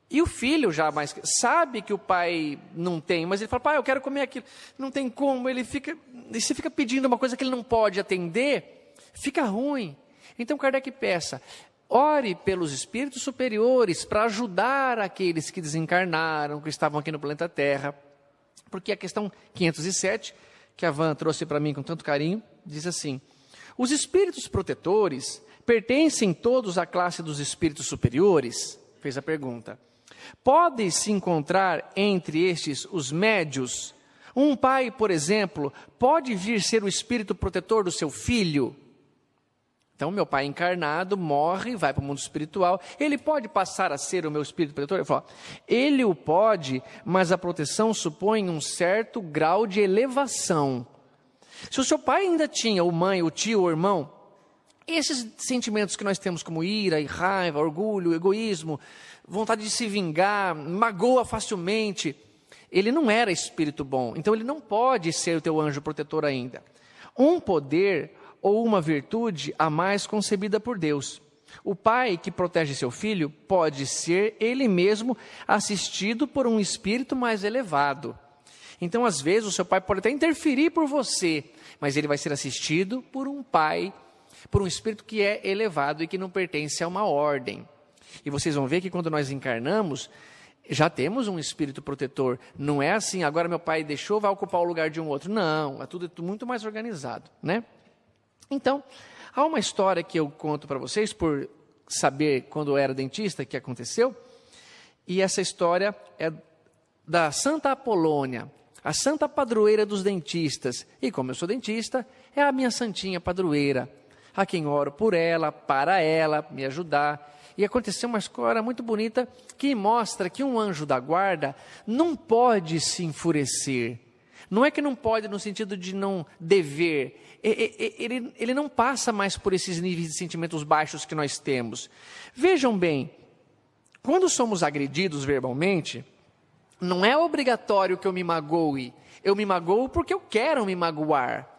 E o filho já mais sabe que o pai não tem, mas ele fala, pai, eu quero comer aquilo. Não tem como, você fica pedindo uma coisa que ele não pode atender, fica ruim. Então Kardec peça, ore pelos espíritos superiores para ajudar aqueles que desencarnaram, que estavam aqui no planeta Terra. Porque a questão 507, que a Van trouxe para mim com tanto carinho, diz assim, os espíritos protetores pertencem todos à classe dos espíritos superiores? Fez a pergunta. Pode-se encontrar entre estes os médios? Um pai, por exemplo, pode vir ser o espírito protetor do seu filho? Então, meu pai encarnado morre, vai para o mundo espiritual, ele pode passar a ser o meu espírito protetor? Eu falo, ele o pode, mas a proteção supõe um certo grau de elevação. Se o seu pai ainda tinha, ou mãe, o tio, o irmão, esses sentimentos que nós temos como ira e raiva, orgulho, egoísmo, vontade de se vingar, magoa facilmente, ele não era espírito bom, então ele não pode ser o teu anjo protetor ainda. Um poder ou uma virtude a mais concebida por Deus. O pai que protege seu filho pode ser ele mesmo assistido por um espírito mais elevado. Então, às vezes, o seu pai pode até interferir por você, mas ele vai ser assistido por um pai, por um espírito que é elevado e que não pertence a uma ordem. E vocês vão ver que quando nós encarnamos, já temos um espírito protetor. Não é assim, agora meu pai deixou, vai ocupar o lugar de um outro. Não, é tudo muito mais organizado, né? Então, há uma história que eu conto para vocês, por saber quando eu era dentista, que aconteceu, e essa história é da Santa Apolônia, a santa padroeira dos dentistas, e como eu sou dentista, é a minha santinha padroeira, a quem oro por ela, para ela, me ajudar. E aconteceu uma história muito bonita, que mostra que um anjo da guarda não pode se enfurecer. Não é que não pode no sentido de não dever, ele não passa mais por esses níveis de sentimentos baixos que nós temos. Vejam bem, quando somos agredidos verbalmente, não é obrigatório que eu me magoe porque eu quero me magoar.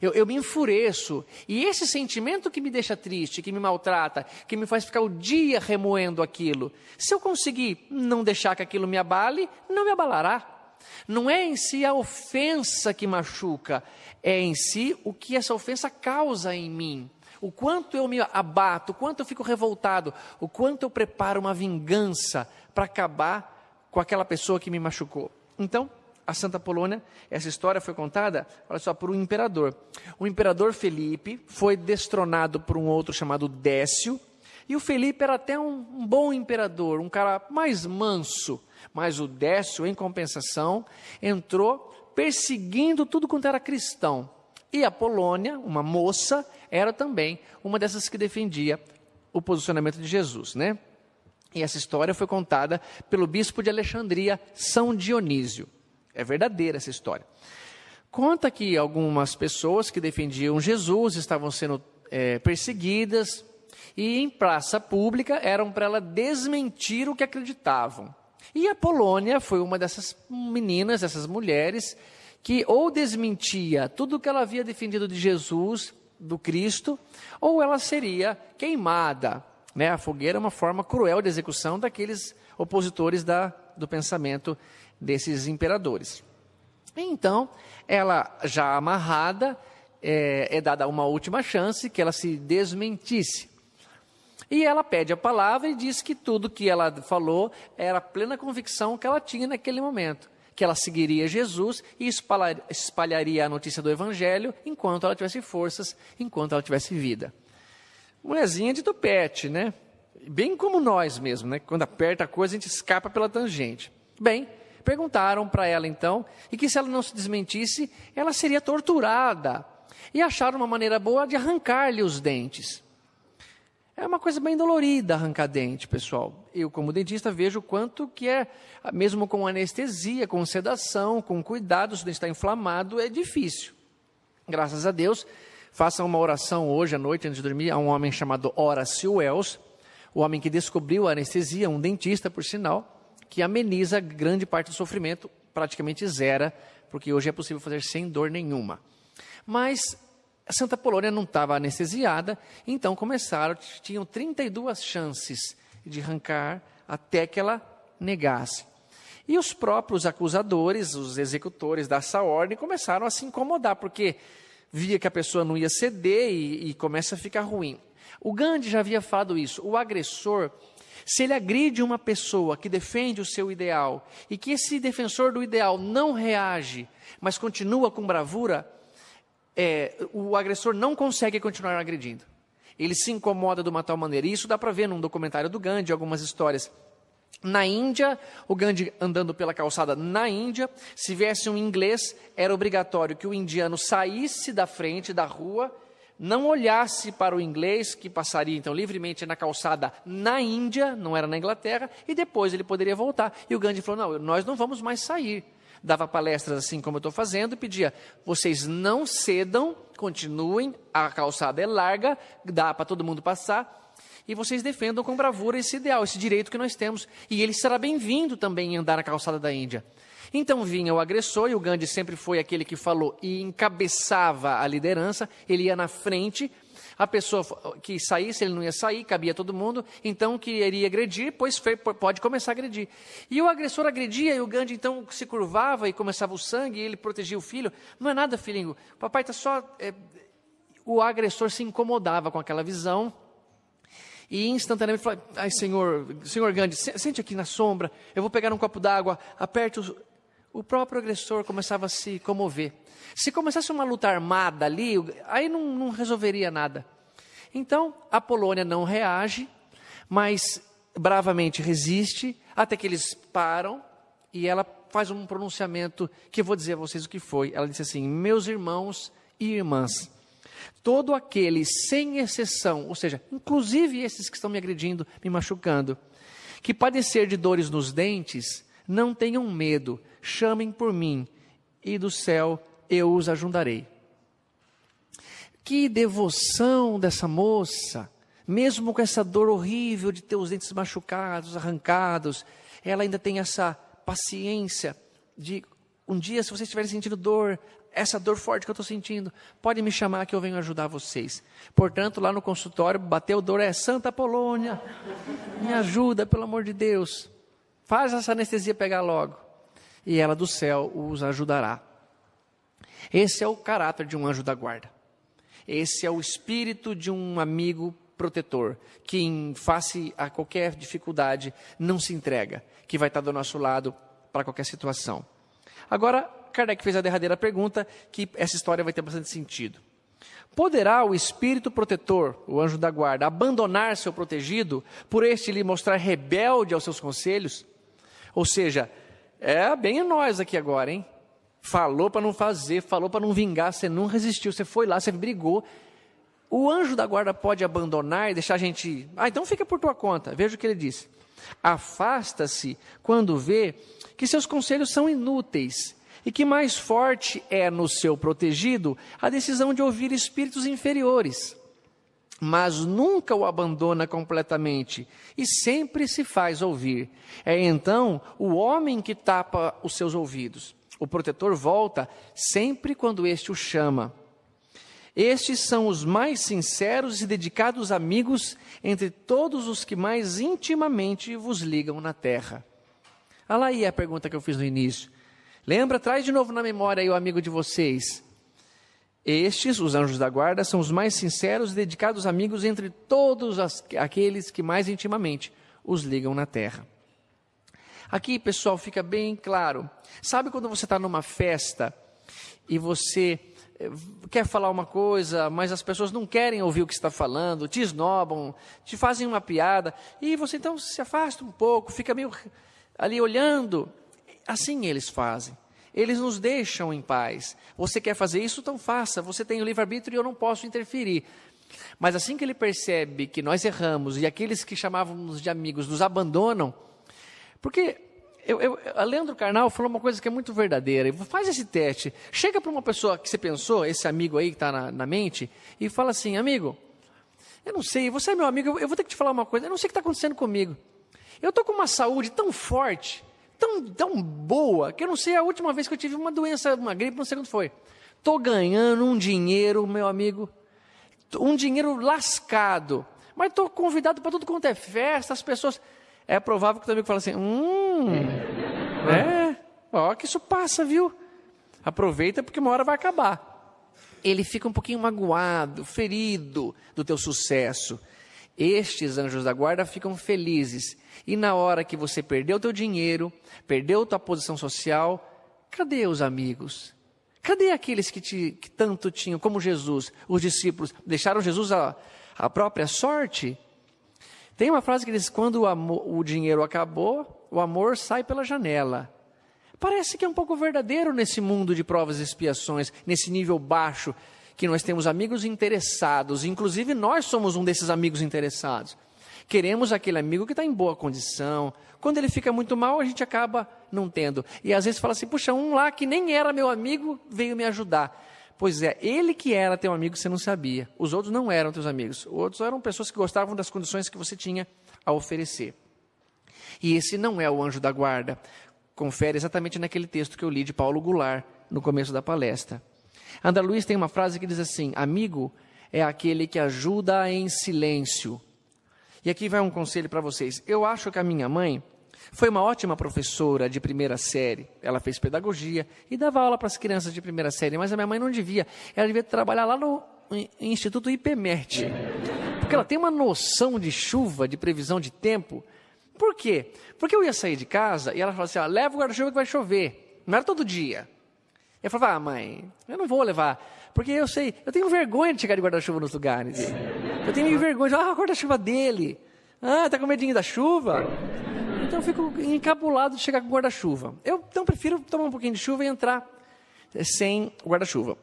Eu me enfureço, e esse sentimento que me deixa triste, que me maltrata, que me faz ficar o dia remoendo aquilo, se eu conseguir não deixar que aquilo me abale, não me abalará. Não é em si a ofensa que machuca, é em si o que essa ofensa causa em mim. O quanto eu me abato, o quanto eu fico revoltado, o quanto eu preparo uma vingança para acabar com aquela pessoa que me machucou. Então, a Santa Apolônia, essa história foi contada, olha só, por um imperador. O imperador Felipe foi destronado por um outro chamado Décio, e o Felipe era até um bom imperador, um cara mais manso, mas o Décio, em compensação, entrou perseguindo tudo quanto era cristão. E a Apolônia, uma moça, era também uma dessas que defendia o posicionamento de Jesus, né? E essa história foi contada pelo bispo de Alexandria, São Dionísio. É verdadeira essa história. Conta que algumas pessoas que defendiam Jesus estavam sendo perseguidas, e em praça pública eram para ela desmentir o que acreditavam. E a Apolônia foi uma dessas meninas, dessas mulheres, que ou desmentia tudo o que ela havia defendido de Jesus, do Cristo, ou ela seria queimada. Né? A fogueira é uma forma cruel de execução daqueles opositores do pensamento desses imperadores. Então, ela já amarrada, é dada uma última chance que ela se desmentisse. E ela pede a palavra e diz que tudo que ela falou era a plena convicção que ela tinha naquele momento, que ela seguiria Jesus e espalharia a notícia do Evangelho enquanto ela tivesse forças, enquanto ela tivesse vida. Mulherzinha de tupete, né? Bem como nós mesmo, né? Quando aperta a coisa, a gente escapa pela tangente. Bem, perguntaram para ela então, e que se ela não se desmentisse, ela seria torturada. E acharam uma maneira boa de arrancar-lhe os dentes. É uma coisa bem dolorida arrancar dente, pessoal. Eu, como dentista, vejo o quanto que é, mesmo com anestesia, com sedação, com cuidado, se o dente está inflamado, é difícil. Graças a Deus, façam uma oração hoje à noite, antes de dormir, a um homem chamado Horace Wells, o homem que descobriu a anestesia, um dentista, por sinal, que ameniza grande parte do sofrimento, praticamente zera, porque hoje é possível fazer sem dor nenhuma. Mas a Santa Polônia não estava anestesiada, então tinham 32 chances de arrancar até que ela negasse. E os próprios acusadores, os executores dessa ordem, começaram a se incomodar, porque via que a pessoa não ia ceder e começa a ficar ruim. O Gandhi já havia falado isso, o agressor, se ele agride uma pessoa que defende o seu ideal, e que esse defensor do ideal não reage, mas continua com bravura, o agressor não consegue continuar agredindo. Ele se incomoda de uma tal maneira. E isso dá para ver num documentário do Gandhi, algumas histórias. Na Índia, o Gandhi andando pela calçada na Índia, se viesse um inglês, era obrigatório que o indiano saísse da frente da rua, não olhasse para o inglês, que passaria então livremente na calçada na Índia, não era na Inglaterra, e depois ele poderia voltar. E o Gandhi falou, não, nós não vamos mais sair. Dava palestras assim como eu estou fazendo e pedia, vocês não cedam, continuem, a calçada é larga, dá para todo mundo passar, e vocês defendam com bravura esse ideal, esse direito que nós temos, e ele será bem-vindo também em andar na calçada da Índia. Então vinha o agressor, e o Gandhi sempre foi aquele que falou e encabeçava a liderança, ele ia na frente, a pessoa que saísse, ele não ia sair, cabia todo mundo, então que iria agredir, pois pode começar a agredir. E o agressor agredia, e o Gandhi então se curvava e começava o sangue, e ele protegia o filho. Não é nada, filhinho, o papai está só... O agressor se incomodava com aquela visão, e instantaneamente falou, ai senhor Gandhi, sente aqui na sombra, eu vou pegar um copo d'água, aperte o próprio agressor começava a se comover. Se começasse uma luta armada ali, aí não resolveria nada. Então, a Polônia não reage, mas bravamente resiste, até que eles param, e ela faz um pronunciamento, que eu vou dizer a vocês o que foi. Ela disse assim, meus irmãos e irmãs, todo aquele, sem exceção, ou seja, inclusive esses que estão me agredindo, me machucando, que padecer de dores nos dentes, não tenham medo, chamem por mim, e do céu eu os ajudarei. Que devoção dessa moça, mesmo com essa dor horrível de ter os dentes machucados, arrancados, ela ainda tem essa paciência de, um dia se vocês estiverem sentindo dor, essa dor forte que eu estou sentindo, pode me chamar que eu venho ajudar vocês. Portanto, lá no consultório, bateu dor, Santa Polônia, me ajuda, pelo amor de Deus, faz essa anestesia pegar logo, e ela do céu os ajudará. Esse é o caráter de um anjo da guarda. Esse é o espírito de um amigo protetor, que em face a qualquer dificuldade não se entrega, que vai estar do nosso lado para qualquer situação. Agora, Kardec fez a derradeira pergunta, que essa história vai ter bastante sentido. Poderá o espírito protetor, o anjo da guarda, abandonar seu protegido, por este lhe mostrar rebelde aos seus conselhos? Ou seja, bem nós aqui agora, hein? Falou para não fazer, falou para não vingar, você não resistiu, você foi lá, você brigou. O anjo da guarda pode abandonar e deixar a gente... então fica por tua conta. Veja o que ele disse. Afasta-se quando vê que seus conselhos são inúteis e que mais forte é no seu protegido a decisão de ouvir espíritos inferiores. Mas nunca o abandona completamente e sempre se faz ouvir. É então o homem que tapa os seus ouvidos. O protetor volta sempre quando este o chama. Estes são os mais sinceros e dedicados amigos entre todos os que mais intimamente vos ligam na terra. Olha lá aí a pergunta que eu fiz no início. Lembra? Traz de novo na memória aí o amigo de vocês. Estes, os anjos da guarda, são os mais sinceros e dedicados amigos entre todos aqueles que mais intimamente os ligam na terra. Aqui, pessoal, fica bem claro. Sabe quando você está numa festa e você quer falar uma coisa, mas as pessoas não querem ouvir o que você está falando, te esnobam, te fazem uma piada, e você então se afasta um pouco, fica meio ali olhando. Assim eles fazem. Eles nos deixam em paz. Você quer fazer isso? Então faça. Você tem o livre-arbítrio e eu não posso interferir. Mas assim que ele percebe que nós erramos e aqueles que chamávamos de amigos nos abandonam, porque a Leandro Carnal falou uma coisa que é muito verdadeira. Faz esse teste. Chega para uma pessoa que você pensou, esse amigo aí que está na mente, e fala assim: amigo, eu não sei, você é meu amigo, eu vou ter que te falar uma coisa, eu não sei o que está acontecendo comigo. Eu estou com uma saúde tão forte, tão boa, que eu não sei a última vez que eu tive uma doença, uma gripe, não sei quando foi. Estou ganhando um dinheiro, meu amigo, um dinheiro lascado, mas estou convidado para tudo quanto é festa, as pessoas... É provável que o teu amigo fale assim, que isso passa, viu? Aproveita porque uma hora vai acabar. Ele fica um pouquinho magoado, ferido do teu sucesso. Estes anjos da guarda ficam felizes. E na hora que você perdeu teu dinheiro, perdeu tua posição social, cadê os amigos? Cadê aqueles que tanto tinham, como Jesus, os discípulos, deixaram Jesus à própria sorte? Tem uma frase que diz, quando o dinheiro acabou, o amor sai pela janela. Parece que é um pouco verdadeiro nesse mundo de provas e expiações, nesse nível baixo, que nós temos amigos interessados, inclusive nós somos um desses amigos interessados. Queremos aquele amigo que está em boa condição. Quando ele fica muito mal, a gente acaba não tendo. E às vezes fala assim, puxa, um lá que nem era meu amigo, veio me ajudar. Pois é, ele que era teu amigo, você não sabia. Os outros não eram teus amigos. Os outros eram pessoas que gostavam das condições que você tinha a oferecer. E esse não é o anjo da guarda. Confere exatamente naquele texto que eu li de Paulo Goulart, no começo da palestra. André Luiz tem uma frase que diz assim, amigo é aquele que ajuda em silêncio. E aqui vai um conselho para vocês. Eu acho que a minha mãe foi uma ótima professora de primeira série. Ela fez pedagogia e dava aula para as crianças de primeira série, mas a minha mãe não devia. Ela devia trabalhar lá no Instituto IPMET. Porque ela tem uma noção de chuva, de previsão de tempo. Por quê? Porque eu ia sair de casa e ela falava assim, leva o guarda-chuva que vai chover. Não era todo dia. Eu falava, mãe, eu não vou levar. Porque eu tenho vergonha de chegar de guarda-chuva nos lugares. Eu tenho vergonha de o guarda-chuva dele. Tá com medinho da chuva? Então eu fico encabulado de chegar com guarda-chuva. Eu então prefiro tomar um pouquinho de chuva e entrar sem guarda-chuva.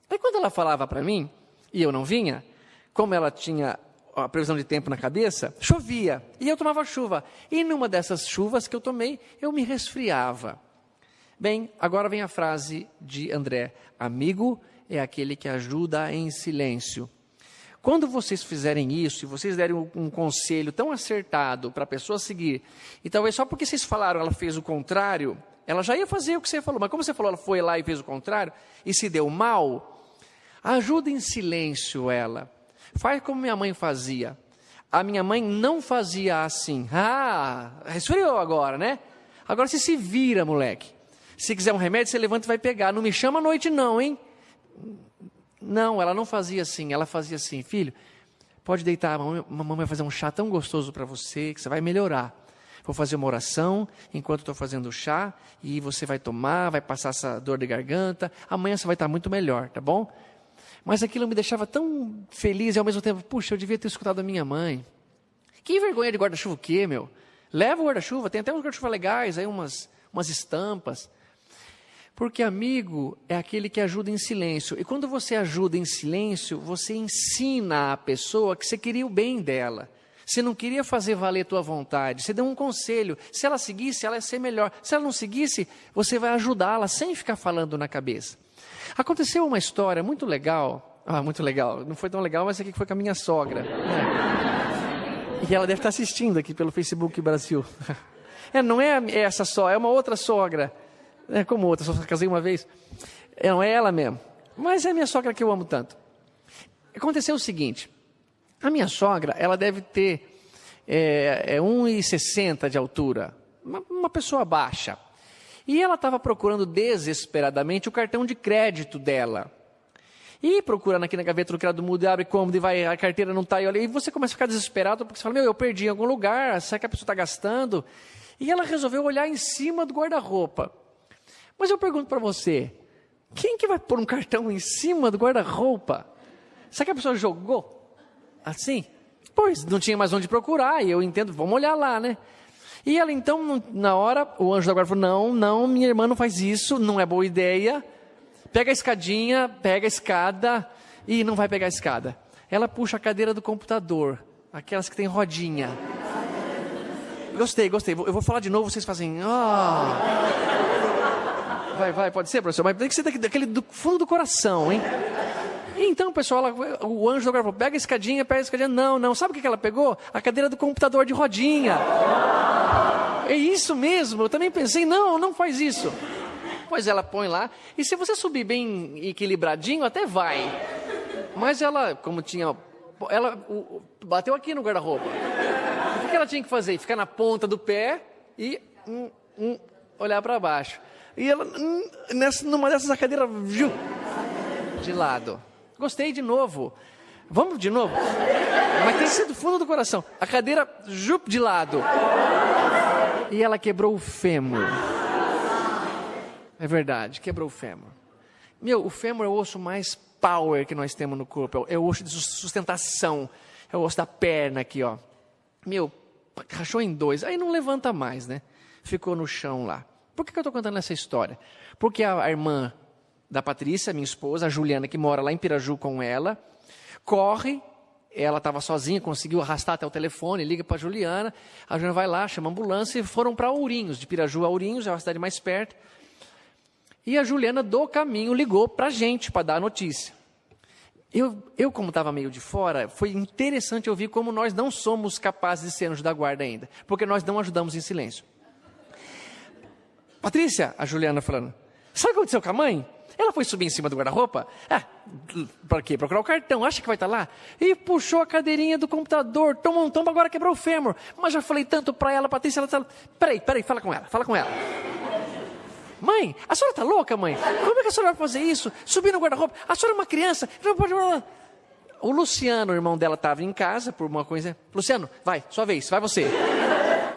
Aí quando ela falava para mim, e eu não vinha, como ela tinha a previsão de tempo na cabeça, chovia, e eu tomava chuva. E numa dessas chuvas que eu tomei, eu me resfriava. Bem, agora vem a frase de André, amigo é aquele que ajuda em silêncio. Quando vocês fizerem isso, e vocês derem um conselho tão acertado para a pessoa seguir, e talvez só porque vocês falaram, ela fez o contrário, ela já ia fazer o que você falou, mas como você falou, ela foi lá e fez o contrário, e se deu mal, ajuda em silêncio ela. Faz como minha mãe fazia. A minha mãe não fazia assim. Resfriou agora, né? Agora você se vira, moleque. Se quiser um remédio, você levanta e vai pegar. Não me chama à noite não, hein? Não, ela não fazia assim, ela fazia assim, filho, pode deitar, a mamãe vai fazer um chá tão gostoso para você, que você vai melhorar. Vou fazer uma oração, enquanto estou fazendo o chá, e você vai tomar, vai passar essa dor de garganta, amanhã você vai estar muito melhor, tá bom? Mas aquilo me deixava tão feliz, e ao mesmo tempo, puxa, eu devia ter escutado a minha mãe. Que vergonha de guarda-chuva o quê, meu? Leva o guarda-chuva, tem até uns guarda-chuva legais, aí umas estampas. Porque amigo é aquele que ajuda em silêncio. E quando você ajuda em silêncio, você ensina a pessoa que você queria o bem dela. Você não queria fazer valer a tua vontade. Você deu um conselho. Se ela seguisse, ela ia ser melhor. Se ela não seguisse, você vai ajudá-la sem ficar falando na cabeça. Aconteceu uma história muito legal. Muito legal. Não foi tão legal, mas aqui foi com a minha sogra. E ela deve estar assistindo aqui pelo Facebook Brasil. Não é essa só, é uma outra sogra. É como outra, só casei uma vez. Não é ela mesmo. Mas é a minha sogra que eu amo tanto. Aconteceu o seguinte. A minha sogra, ela deve ter 1,60 de altura. Uma pessoa baixa. E ela estava procurando desesperadamente o cartão de crédito dela. E procurando aqui na gaveta do criado mudo, abre cômodo e vai, a carteira não está aí. E você começa a ficar desesperado, porque você fala, eu perdi em algum lugar, será que a pessoa está gastando? E ela resolveu olhar em cima do guarda-roupa. Mas eu pergunto para você, quem que vai pôr um cartão em cima do guarda-roupa? Será que a pessoa jogou assim? Pois, não tinha mais onde procurar, e eu entendo, vamos olhar lá, né? E ela então, na hora, o anjo da guarda falou, não, minha irmã não faz isso, não é boa ideia. Pega a escadinha, pega a escada, e não vai pegar a escada. ela puxa a cadeira do computador, aquelas que tem rodinha. Gostei. Eu vou falar de novo, vocês fazem... Vai, pode ser, professor? Mas tem que ser daquele do fundo do coração, hein? Então, pessoal, o anjo agora falou, pega a escadinha. Não. Sabe o que ela pegou? A cadeira do computador de rodinha. É isso mesmo, eu também pensei, não faz isso. Pois ela põe lá, e se você subir bem equilibradinho, até vai. Mas ela, como tinha... Ela bateu aqui no guarda-roupa. O que ela tinha que fazer? Ficar na ponta do pé e olhar para baixo. E ela, numa dessas, a cadeira de lado. Gostei de novo. Vamos de novo? Mas tem que ser do fundo do coração. A cadeira de lado. E ela quebrou o fêmur. É verdade, quebrou o fêmur. O fêmur é o osso mais power que nós temos no corpo. É o osso de sustentação. É o osso da perna aqui, ó. Rachou em dois. Aí não levanta mais, né? Ficou no chão lá. Por que eu estou contando essa história? Porque a irmã da Patrícia, minha esposa, a Juliana, que mora lá em Piraju com ela, corre, ela estava sozinha, conseguiu arrastar até o telefone, liga para a Juliana vai lá, chama a ambulância e foram para Ourinhos, de Piraju a Ourinhos, é uma cidade mais perto. E a Juliana, do caminho, ligou para a gente, para dar a notícia. Eu, como estava meio de fora, foi interessante ouvir como nós não somos capazes de ser anjo da guarda ainda, porque nós não ajudamos em silêncio. Patrícia, a Juliana falando, sabe o que aconteceu com a mãe? Ela foi subir em cima do guarda-roupa. Para quê? Procurar o cartão, acha que vai estar lá? E puxou a cadeirinha do computador, tomou um tombo, agora quebrou o fêmur. Mas já falei tanto para ela, Patrícia, ela está... Peraí, fala com ela. Mãe, a senhora está louca, mãe? Como é que a senhora vai fazer isso? Subir no guarda-roupa? A senhora é uma criança, não pode... O Luciano, o irmão dela, estava em casa por uma coisa... Luciano, vai, sua vez, vai você.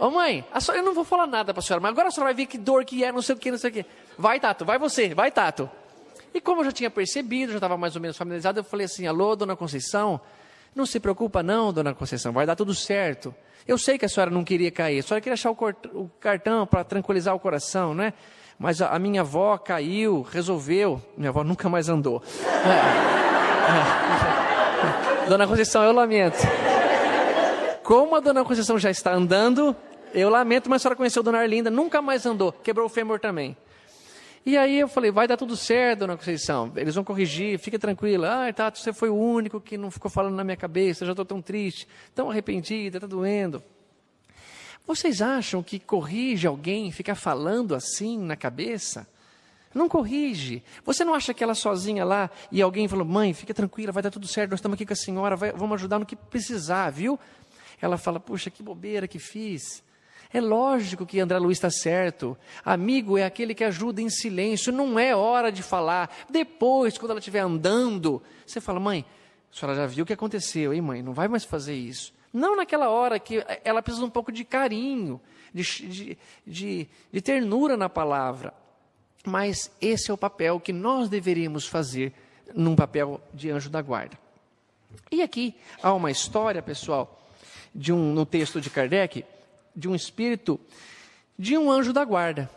Ô mãe, eu não vou falar nada para a senhora, mas agora a senhora vai ver que dor que é, não sei o que. Vai, Tato, vai você, vai, Tato. E como eu já tinha percebido, já estava mais ou menos familiarizado, eu falei assim, alô, dona Conceição, não se preocupa não, dona Conceição, vai dar tudo certo. Eu sei que a senhora não queria cair, a senhora queria achar o cartão para tranquilizar o coração, né? Mas a minha avó caiu, resolveu, minha avó nunca mais andou. Dona Conceição, eu lamento. Como a dona Conceição já está andando, eu lamento, mas a senhora conheceu a dona Arlinda, nunca mais andou, quebrou o fêmur também. E aí eu falei, vai dar tudo certo, dona Conceição, eles vão corrigir, fica tranquila. Tato, você foi o único que não ficou falando na minha cabeça, eu já estou tão triste, tão arrependida, está doendo. Vocês acham que corrige alguém ficar falando assim na cabeça? Não corrige. Você não acha que ela sozinha lá e alguém falou, mãe, fica tranquila, vai dar tudo certo, nós estamos aqui com a senhora, vamos ajudar no que precisar, viu? Ela fala, puxa, que bobeira que fiz. É lógico que André Luiz está certo. Amigo é aquele que ajuda em silêncio, não é hora de falar. Depois, quando ela estiver andando, você fala, mãe, a senhora já viu o que aconteceu, hein, mãe? Não vai mais fazer isso. Não naquela hora que ela precisa de um pouco de carinho, de ternura na palavra. Mas esse é o papel que nós deveríamos fazer num papel de anjo da guarda. E aqui há uma história, pessoal, no texto de Kardec, de um espírito, de um anjo da guarda.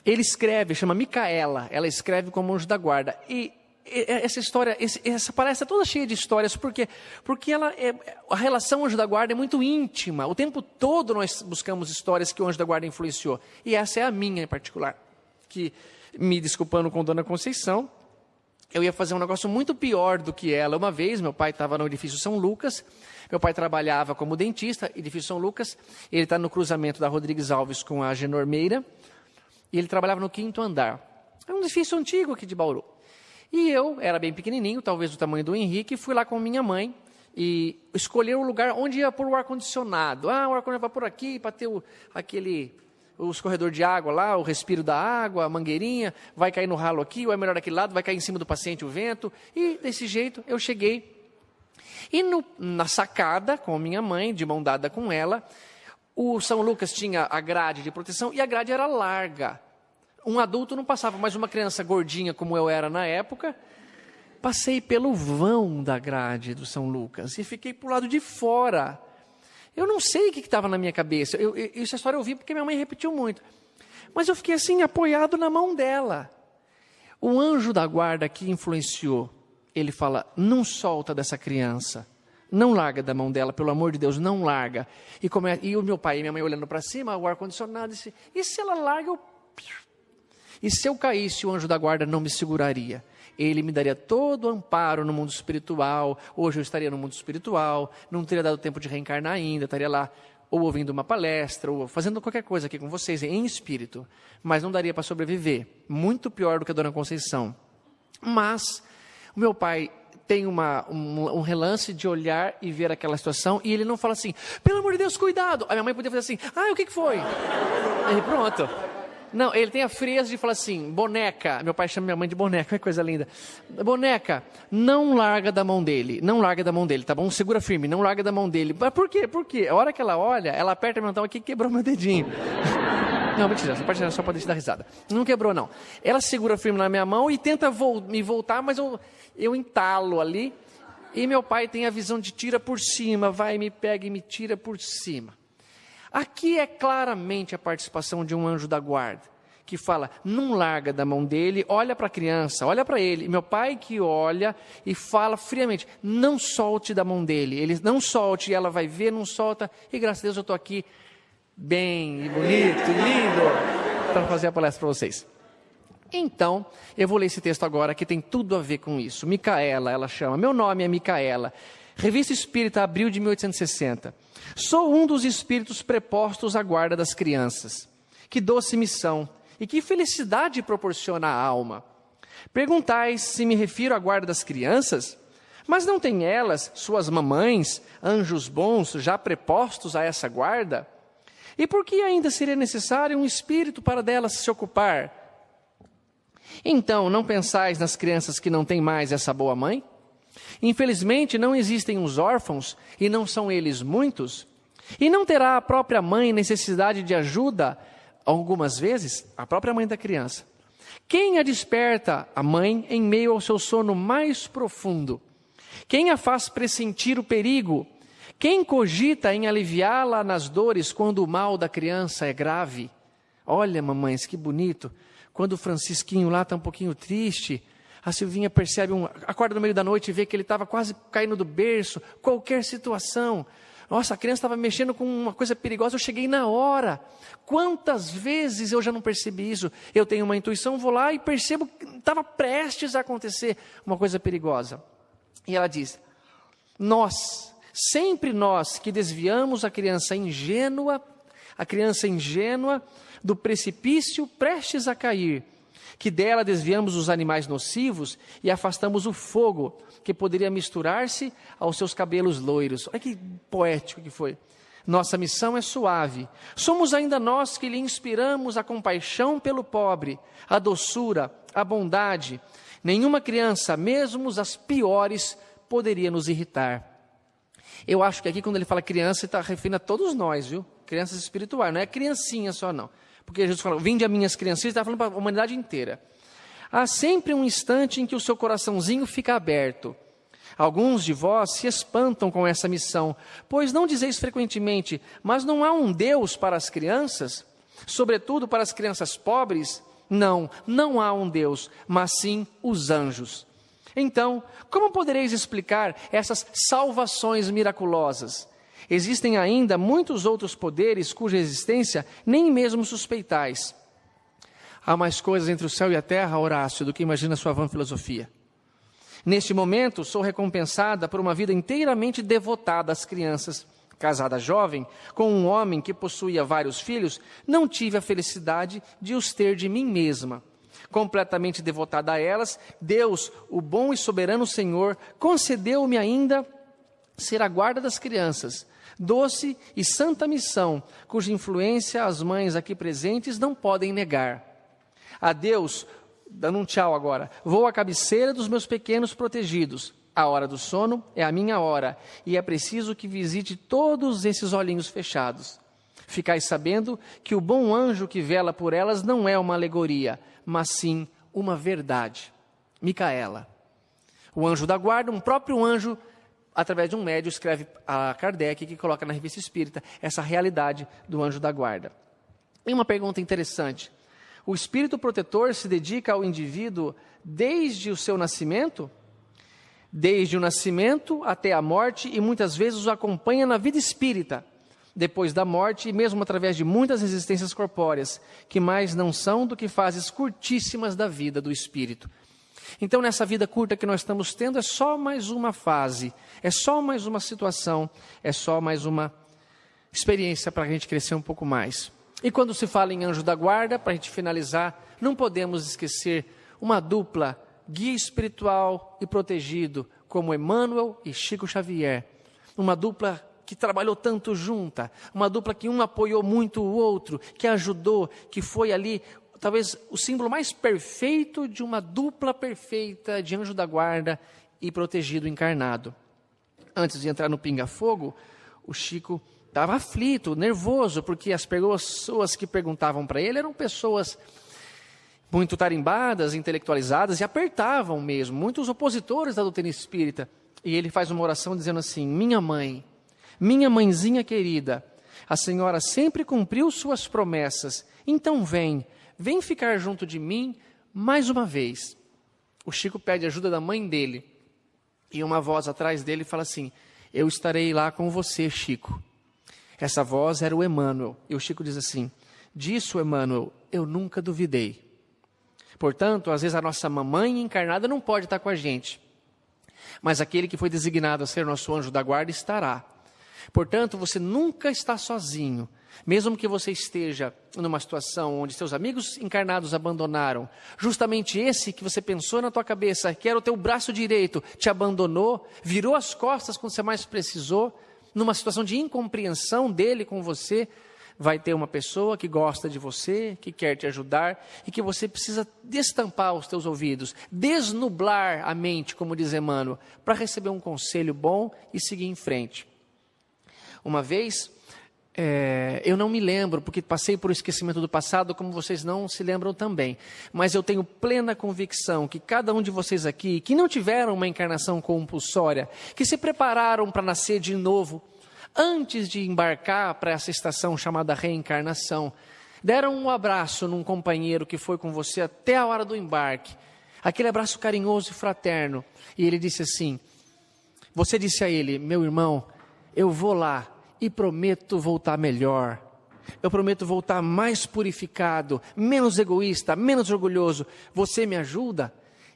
Ele escreve, chama Micaela, ela escreve como anjo da guarda. E essa história, essa palestra é toda cheia de histórias, porque a relação anjo da guarda é muito íntima. O tempo todo nós buscamos histórias que o anjo da guarda influenciou. E essa é a minha em particular, que, me desculpando com Dona Conceição, eu ia fazer um negócio muito pior do que ela. Uma vez, meu pai estava no edifício São Lucas, meu pai trabalhava como dentista, edifício São Lucas, ele está no cruzamento da Rodrigues Alves com a Genor Meira, e ele trabalhava no 5º andar. É um edifício antigo aqui de Bauru. E eu era bem pequenininho, talvez do tamanho do Henrique, fui lá com minha mãe e escolher o lugar onde ia pôr o ar-condicionado. O ar-condicionado vai por aqui para ter o escorredor de água lá, o respiro da água, a mangueirinha, vai cair no ralo aqui, ou é melhor daquele lado, vai cair em cima do paciente o vento. E desse jeito eu cheguei. E na sacada, com a minha mãe, de mão dada com ela, o São Lucas tinha a grade de proteção e a grade era larga. Um adulto não passava, mas uma criança gordinha como eu era na época, passei pelo vão da grade do São Lucas e fiquei para o lado de fora. Eu não sei o que estava na minha cabeça. Essa história eu vi porque minha mãe repetiu muito. Mas eu fiquei assim, apoiado na mão dela. O anjo da guarda que influenciou, ele fala, não solta dessa criança. Não larga da mão dela, pelo amor de Deus, não larga. E o meu pai e minha mãe olhando para cima, o ar-condicionado, e se ela larga, e se eu caísse, o anjo da guarda não me seguraria. Ele me daria todo o amparo no mundo espiritual. Hoje eu estaria no mundo espiritual, não teria dado tempo de reencarnar ainda, estaria lá ou ouvindo uma palestra, ou fazendo qualquer coisa aqui com vocês, em espírito. Mas não daria para sobreviver. Muito pior do que a Dona Conceição. Mas o meu pai tem um relance de olhar e ver aquela situação, e ele não fala assim, pelo amor de Deus, cuidado. A minha mãe podia fazer assim, o que foi? Aí pronto. Não, ele tem a frieza de falar assim, boneca, meu pai chama minha mãe de boneca, que coisa linda. Boneca, não larga da mão dele, tá bom? Segura firme, não larga da mão dele. Mas por quê? Porque a hora que ela olha, ela aperta meu mentão aqui e quebrou meu dedinho. Não, mentira, essa parte era só para deixar dar risada. Não quebrou, não. Ela segura firme na minha mão e tenta me voltar, mas eu entalo ali. E meu pai tem a visão de tira por cima, vai, me pega e me tira por cima. Aqui é claramente a participação de um anjo da guarda, que fala, não larga da mão dele, olha para a criança, olha para ele. E meu pai que olha e fala friamente, não solte da mão dele. Ele não solte, e ela vai ver, não solta. E graças a Deus eu estou aqui, bem, e bonito, e lindo, para fazer a palestra para vocês. Então, eu vou ler esse texto agora, que tem tudo a ver com isso. Micaela, ela chama, meu nome é Micaela. Revista Espírita, abril de 1860. Sou um dos espíritos prepostos à guarda das crianças. Que doce missão e que felicidade proporciona à alma. Perguntais se me refiro à guarda das crianças? Mas não têm elas, suas mamães, anjos bons, já prepostos a essa guarda? E por que ainda seria necessário um espírito para delas se ocupar? Então, não pensais nas crianças que não têm mais essa boa mãe? Infelizmente, não existem os órfãos, e não são eles muitos? E não terá a própria mãe necessidade de ajuda, algumas vezes, a própria mãe da criança? Quem a desperta, a mãe, em meio ao seu sono mais profundo? Quem a faz pressentir o perigo? Quem cogita em aliviá-la nas dores quando o mal da criança é grave? Olha, mamães, que bonito, quando o Francisquinho lá está um pouquinho triste, a Silvinha percebe, acorda no meio da noite e vê que ele estava quase caindo do berço, qualquer situação. Nossa, a criança estava mexendo com uma coisa perigosa, eu cheguei na hora. Quantas vezes eu já não percebi isso? Eu tenho uma intuição, vou lá e percebo que estava prestes a acontecer uma coisa perigosa. E ela diz, sempre nós que desviamos a criança ingênua do precipício prestes a cair, que dela desviamos os animais nocivos e afastamos o fogo, que poderia misturar-se aos seus cabelos loiros. Olha que poético que foi. Nossa missão é suave. Somos ainda nós que lhe inspiramos a compaixão pelo pobre, a doçura, a bondade. Nenhuma criança, mesmo as piores, poderia nos irritar. Eu acho que aqui, quando ele fala criança, ele está referindo a todos nós, viu? Crianças espirituais, não é criancinha só não. Porque Jesus falou, vinde a minhas criancinhas, está falando para a humanidade inteira. Há sempre um instante em que o seu coraçãozinho fica aberto. Alguns de vós se espantam com essa missão, pois não dizeis frequentemente, mas não há um Deus para as crianças? Sobretudo para as crianças pobres? Não há um Deus, mas sim os anjos. Então, como podereis explicar essas salvações miraculosas? Existem ainda muitos outros poderes cuja existência nem mesmo suspeitais. Há mais coisas entre o céu e a terra, Horácio, do que imagina sua vã filosofia. Neste momento, sou recompensada por uma vida inteiramente devotada às crianças. Casada jovem, com um homem que possuía vários filhos, não tive a felicidade de os ter de mim mesma. Completamente devotada a elas, Deus, o bom e soberano Senhor, concedeu-me ainda ser a guarda das crianças. Doce e santa missão, cuja influência as mães aqui presentes não podem negar. A Deus, dando um tchau agora, vou à cabeceira dos meus pequenos protegidos. A hora do sono é a minha hora, e é preciso que visite todos esses olhinhos fechados. Ficais sabendo que o bom anjo que vela por elas não é uma alegoria, mas sim uma verdade. Micaela, o anjo da guarda, um próprio anjo, através de um médium, escreve a Kardec, que coloca na Revista Espírita essa realidade do anjo da guarda. E uma pergunta interessante. O espírito protetor se dedica ao indivíduo desde o seu nascimento? desde o nascimento até a morte, e muitas vezes os acompanha na vida espírita, depois da morte, e mesmo através de muitas existências corpóreas, que mais não são do que fases curtíssimas da vida do espírito. Então, nessa vida curta que nós estamos tendo, é só mais uma fase, é só mais uma situação, é só mais uma experiência para a gente crescer um pouco mais. E quando se fala em anjo da guarda, para a gente finalizar, não podemos esquecer uma dupla, guia espiritual e protegido, como Emmanuel e Chico Xavier. Uma dupla que trabalhou tanto junta, uma dupla que um apoiou muito o outro, que ajudou, que foi ali talvez o símbolo mais perfeito de uma dupla perfeita de anjo da guarda e protegido encarnado. Antes de entrar no pinga-fogo, o Chico estava aflito, nervoso, porque as pessoas que perguntavam para ele eram pessoas muito tarimbadas, intelectualizadas, e apertavam mesmo, muitos opositores da doutrina espírita. E ele faz uma oração dizendo assim: minha mãe, minha mãezinha querida, a senhora sempre cumpriu suas promessas, então vem ficar junto de mim mais uma vez. O Chico pede ajuda da mãe dele, e uma voz atrás dele fala assim: eu estarei lá com você, Chico. Essa voz era o Emmanuel, e o Chico diz assim: disso, Emmanuel, eu nunca duvidei. Portanto, às vezes a nossa mamãe encarnada não pode estar com a gente, mas aquele que foi designado a ser nosso anjo da guarda estará. Portanto, você nunca está sozinho. Mesmo que você esteja numa situação onde seus amigos encarnados abandonaram, justamente esse que você pensou na tua cabeça, que era o teu braço direito, te abandonou, virou as costas quando você mais precisou, numa situação de incompreensão dele com você, vai ter uma pessoa que gosta de você, que quer te ajudar, e que você precisa destampar os teus ouvidos, desnublar a mente, como diz Emmanuel, para receber um conselho bom e seguir em frente. Uma vez, eu não me lembro, porque passei por esquecimento do passado, como vocês não se lembram também, mas eu tenho plena convicção que cada um de vocês aqui, que não tiveram uma encarnação compulsória, que se prepararam para nascer de novo, antes de embarcar para essa estação chamada reencarnação, deram um abraço num companheiro que foi com você até a hora do embarque, aquele abraço carinhoso e fraterno, e ele disse assim, você disse a ele: meu irmão, eu vou lá e prometo voltar melhor, eu prometo voltar mais purificado, menos egoísta, menos orgulhoso, você me ajuda?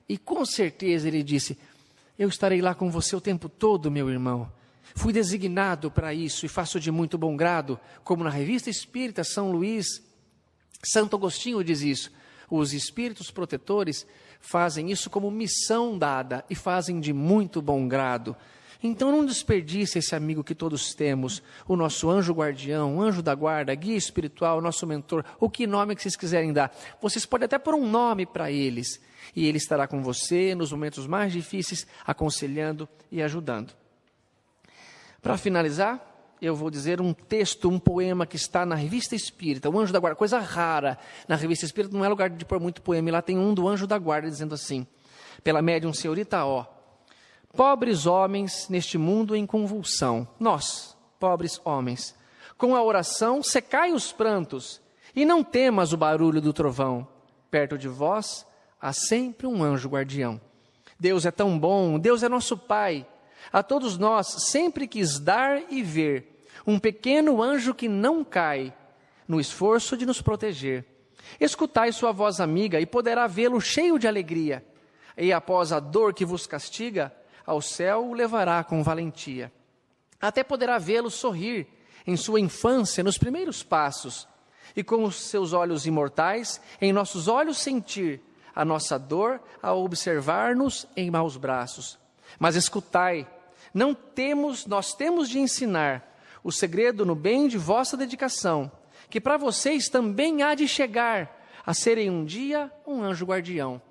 E com certeza ele disse: eu estarei lá com você o tempo todo, meu irmão, fui designado para isso e faço de muito bom grado, como na Revista Espírita São Luís, Santo Agostinho diz isso, os espíritos protetores fazem isso como missão dada e fazem de muito bom grado. Então não desperdice esse amigo que todos temos, o nosso anjo guardião, anjo da guarda, guia espiritual, nosso mentor, o que nome que vocês quiserem dar. Vocês podem até pôr um nome para eles, e ele estará com você nos momentos mais difíceis, aconselhando e ajudando. Para finalizar, eu vou dizer um texto, um poema que está na Revista Espírita, o Anjo da Guarda, coisa rara. Na Revista Espírita não é lugar de pôr muito poema, e lá tem um do Anjo da Guarda dizendo assim, pela médium senhorita O: pobres homens neste mundo em convulsão, nós, pobres homens, com a oração secai os prantos, e não temas o barulho do trovão, perto de vós há sempre um anjo guardião. Deus é tão bom, Deus é nosso Pai, a todos nós sempre quis dar e ver um pequeno anjo que não cai no esforço de nos proteger. Escutai sua voz amiga e poderá vê-lo cheio de alegria, e após a dor que vos castiga, ao céu o levará com valentia. Até poderá vê-lo sorrir em sua infância, nos primeiros passos, e com os seus olhos imortais, em nossos olhos sentir a nossa dor ao observar-nos em maus braços. Mas escutai, nós temos de ensinar o segredo no bem de vossa dedicação, que para vocês também há de chegar a serem um dia um anjo guardião.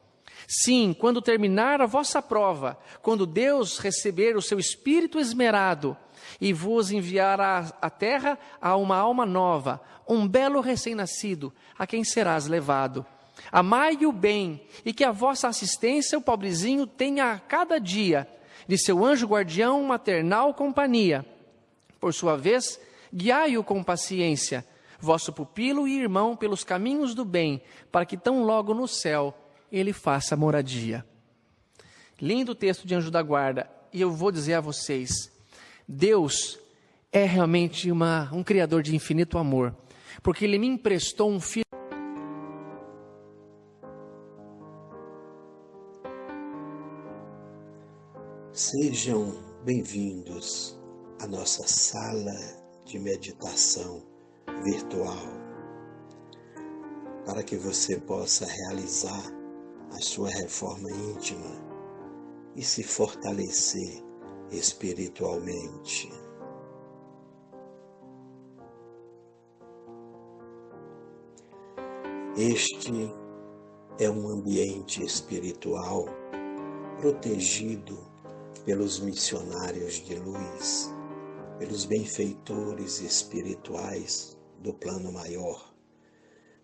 Sim, quando terminar a vossa prova, quando Deus receber o seu espírito esmerado e vos enviar à terra a uma alma nova, um belo recém-nascido, a quem serás levado. Amai o bem, e que a vossa assistência o pobrezinho tenha a cada dia de seu anjo guardião maternal companhia. Por sua vez, guiai-o com paciência, vosso pupilo e irmão, pelos caminhos do bem, para que tão logo no céu ele faça moradia. Lindo texto de Anjo da Guarda. E eu vou dizer a vocês, Deus é realmente um Criador de infinito amor, porque Ele me emprestou um filho. Sejam bem-vindos à nossa sala de meditação virtual, para que você possa realizar a sua reforma íntima e se fortalecer espiritualmente. Este é um ambiente espiritual protegido pelos missionários de luz, pelos benfeitores espirituais do plano maior,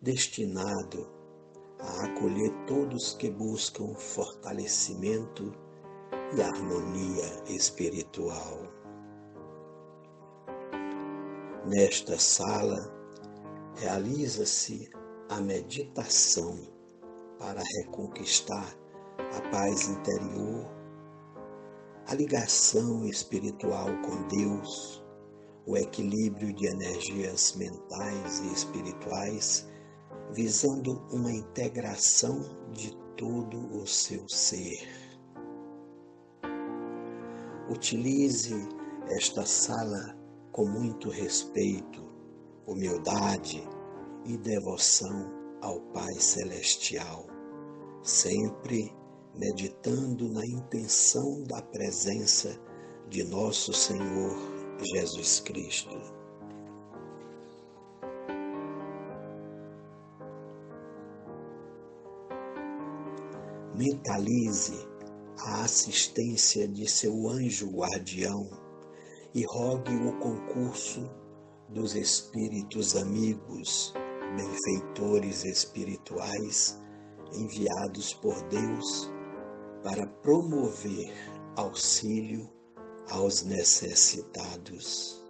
destinado a acolher todos que buscam fortalecimento e harmonia espiritual. Nesta sala, realiza-se a meditação para reconquistar a paz interior, a ligação espiritual com Deus, o equilíbrio de energias mentais e espirituais, visando uma integração de todo o seu ser. Utilize esta sala com muito respeito, humildade e devoção ao Pai Celestial, sempre meditando na intenção da presença de nosso Senhor Jesus Cristo. Mentalize a assistência de seu anjo guardião e rogue o concurso dos espíritos amigos, benfeitores espirituais enviados por Deus para promover auxílio aos necessitados.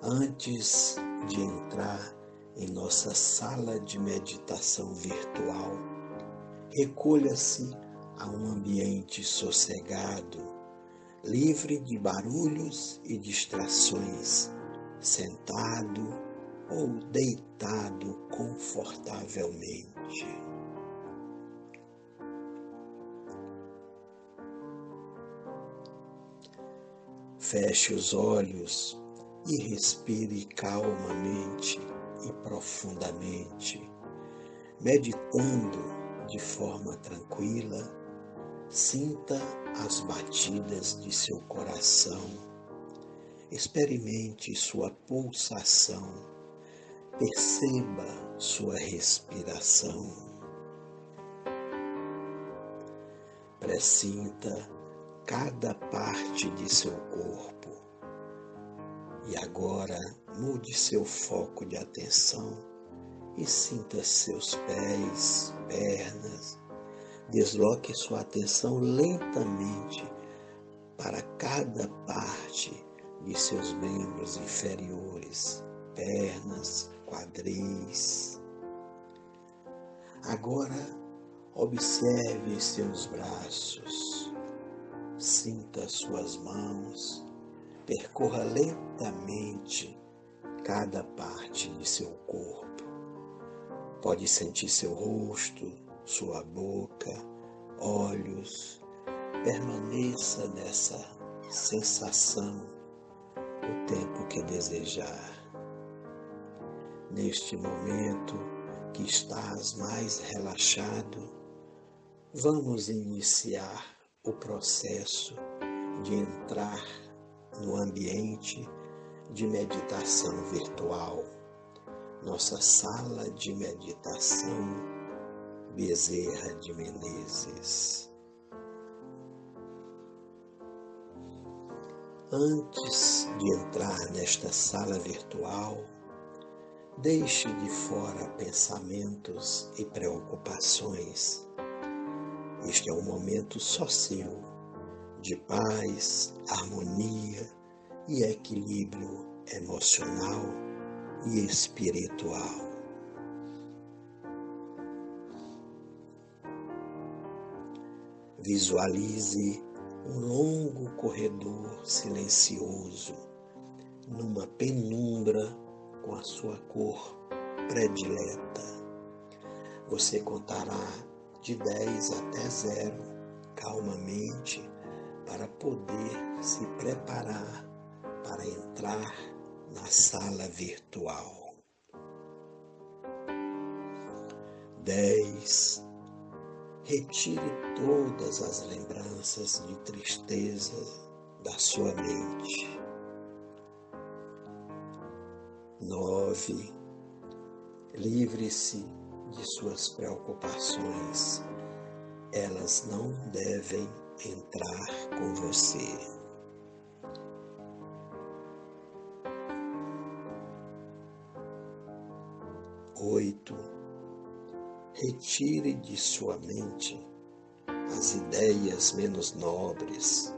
Antes de entrar em nossa sala de meditação virtual, recolha-se a um ambiente sossegado, livre de barulhos e distrações, sentado ou deitado confortavelmente. Feche os olhos e respire calmamente e profundamente, meditando de forma tranquila. Sinta as batidas de seu coração, experimente sua pulsação, perceba sua respiração. Pressinta cada parte de seu corpo. E agora mude seu foco de atenção e sinta seus pés, pernas. Desloque sua atenção lentamente para cada parte de seus membros inferiores, pernas, quadris. Agora observe seus braços, sinta suas mãos, percorra lentamente cada parte de seu corpo. Pode sentir seu rosto, sua boca, olhos. Permaneça nessa sensação o tempo que desejar. Neste momento que estás mais relaxado, vamos iniciar o processo de entrar no ambiente de meditação virtual, nossa sala de meditação Bezerra de Menezes. Antes de entrar nesta sala virtual, deixe de fora pensamentos e preocupações. Este é um momento só seu, de paz, harmonia e equilíbrio emocional e espiritual. Visualize um longo corredor silencioso, numa penumbra com a sua cor predileta. Você contará de 10 até 0, calmamente, para poder se preparar para entrar na sala virtual. 10. Retire todas as lembranças de tristeza da sua mente. 9. Livre-se de suas preocupações. Elas não devem entrar com você. 8. Retire de sua mente as ideias menos nobres.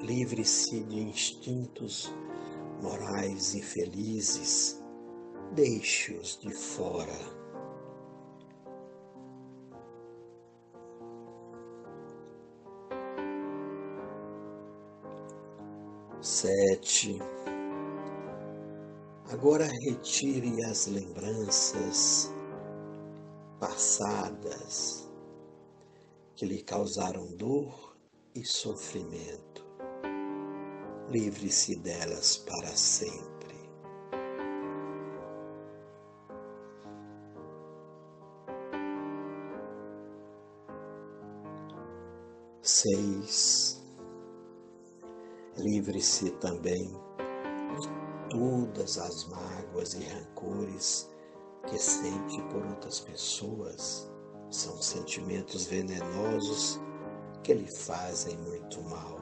Livre-se de instintos morais infelizes. Deixe-os de fora. 7. Agora retire as lembranças passadas que lhe causaram dor e sofrimento. Livre-se delas para sempre. 6. Livre-se também de todas as mágoas e rancores que sente por outras pessoas. São sentimentos venenosos que lhe fazem muito mal.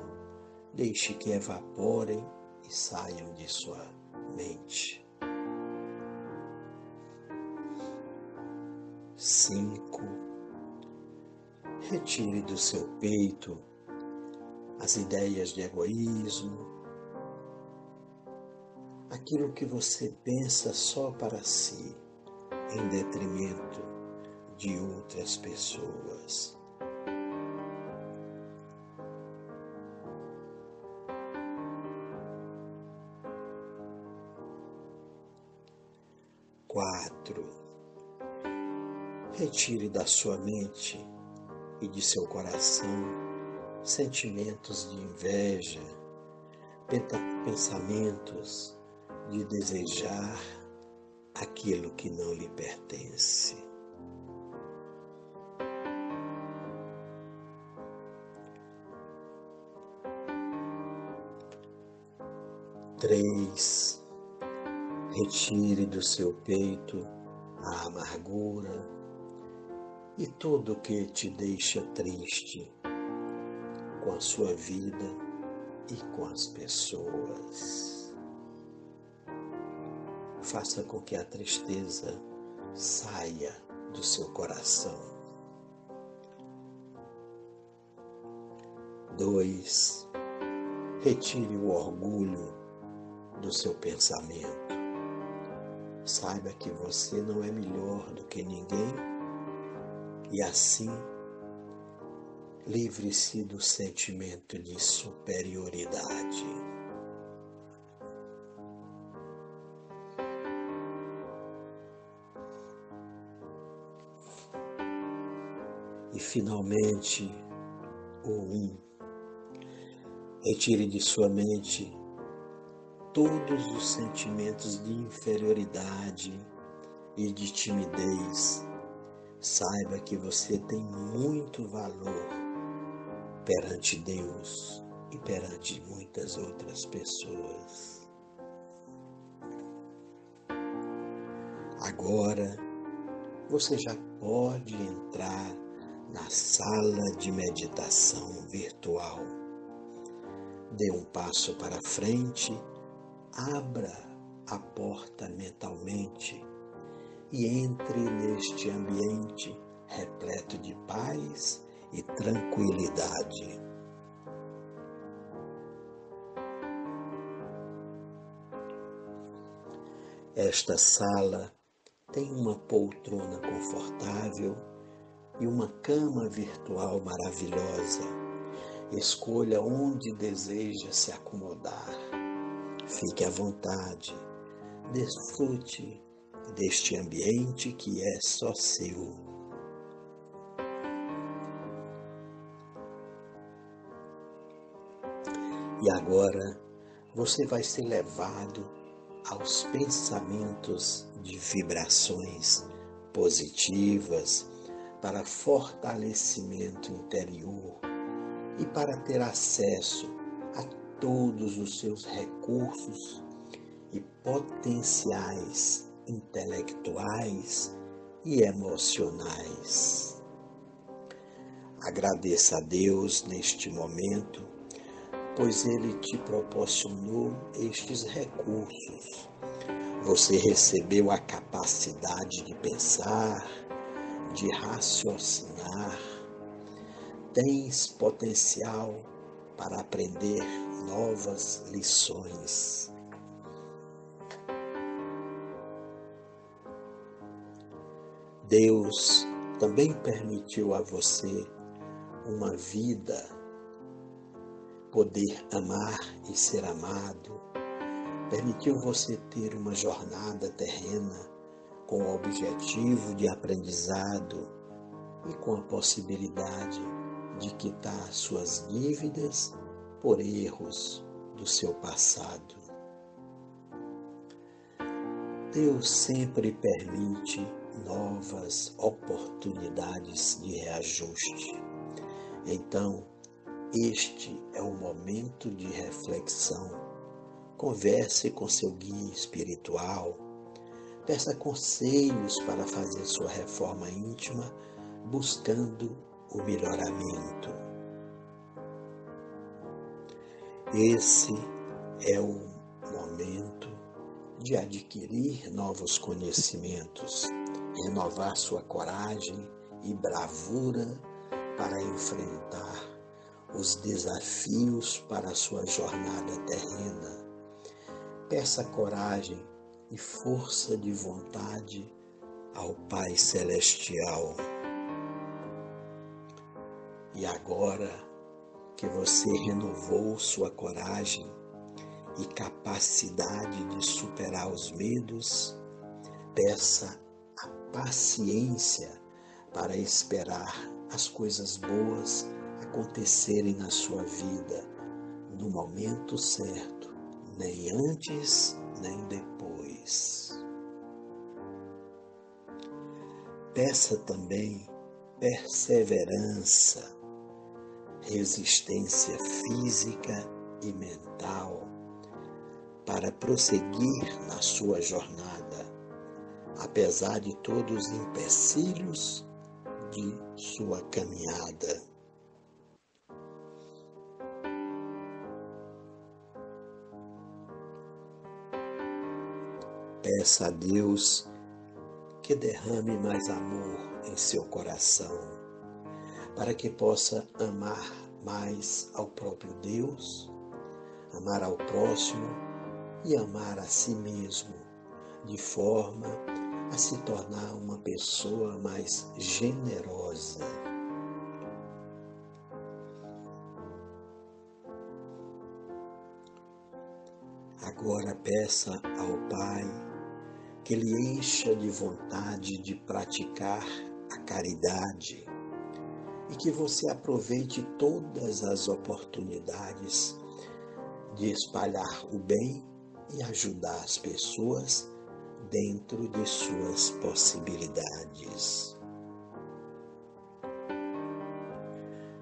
Deixe que evaporem e saiam de sua mente. 5. Retire do seu peito as ideias de egoísmo, aquilo que você pensa só para si, em detrimento de outras pessoas. 4. Retire da sua mente e de seu coração sentimentos de inveja, pensamentos de desejar aquilo que não lhe pertence. 3. Retire do seu peito a amargura e tudo que te deixa triste com a sua vida e com as pessoas. Faça com que a tristeza saia do seu coração. 2. Retire o orgulho do seu pensamento. Saiba que você não é melhor do que ninguém e assim livre-se do sentimento de superioridade. E finalmente, o 1. Retire de sua mente todos os sentimentos de inferioridade e de timidez. Saiba que você tem muito valor perante Deus e perante muitas outras pessoas. Agora, você já pode entrar na sala de meditação virtual. Dê um passo para frente, abra a porta mentalmente e entre neste ambiente repleto de paz e tranquilidade. Esta sala tem uma poltrona confortável e uma cama virtual maravilhosa. Escolha onde deseja se acomodar. Fique à vontade. Desfrute deste ambiente que é só seu. E agora você vai ser levado aos pensamentos de vibrações positivas para fortalecimento interior e para ter acesso a todos os seus recursos e potenciais intelectuais e emocionais. Agradeça a Deus neste momento, pois Ele te proporcionou estes recursos. Você recebeu a capacidade de pensar, de raciocinar. Tens potencial para aprender novas lições. Deus também permitiu a você uma vida, poder amar e ser amado. Permitiu você ter uma jornada terrena com o objetivo de aprendizado e com a possibilidade de quitar suas dívidas por erros do seu passado. Deus sempre permite novas oportunidades de reajuste. Então, este é o momento de reflexão. Converse com seu guia espiritual. Peça conselhos para fazer sua reforma íntima, buscando o melhoramento. Esse é o momento de adquirir novos conhecimentos, renovar sua coragem e bravura para enfrentar os desafios para a sua jornada terrena. Peça coragem e força de vontade ao Pai Celestial. E agora que você renovou sua coragem e capacidade de superar os medos, peça a paciência para esperar as coisas boas acontecerem na sua vida no momento certo, nem antes nem depois. Peça também perseverança, resistência física e mental para prosseguir na sua jornada, apesar de todos os empecilhos de sua caminhada. Peça a Deus que derrame mais amor em seu coração, para que possa amar mais ao próprio Deus, amar ao próximo e amar a si mesmo, de forma a se tornar uma pessoa mais generosa. Agora peça ao Pai que lhe encha de vontade de praticar a caridade e que você aproveite todas as oportunidades de espalhar o bem e ajudar as pessoas dentro de suas possibilidades.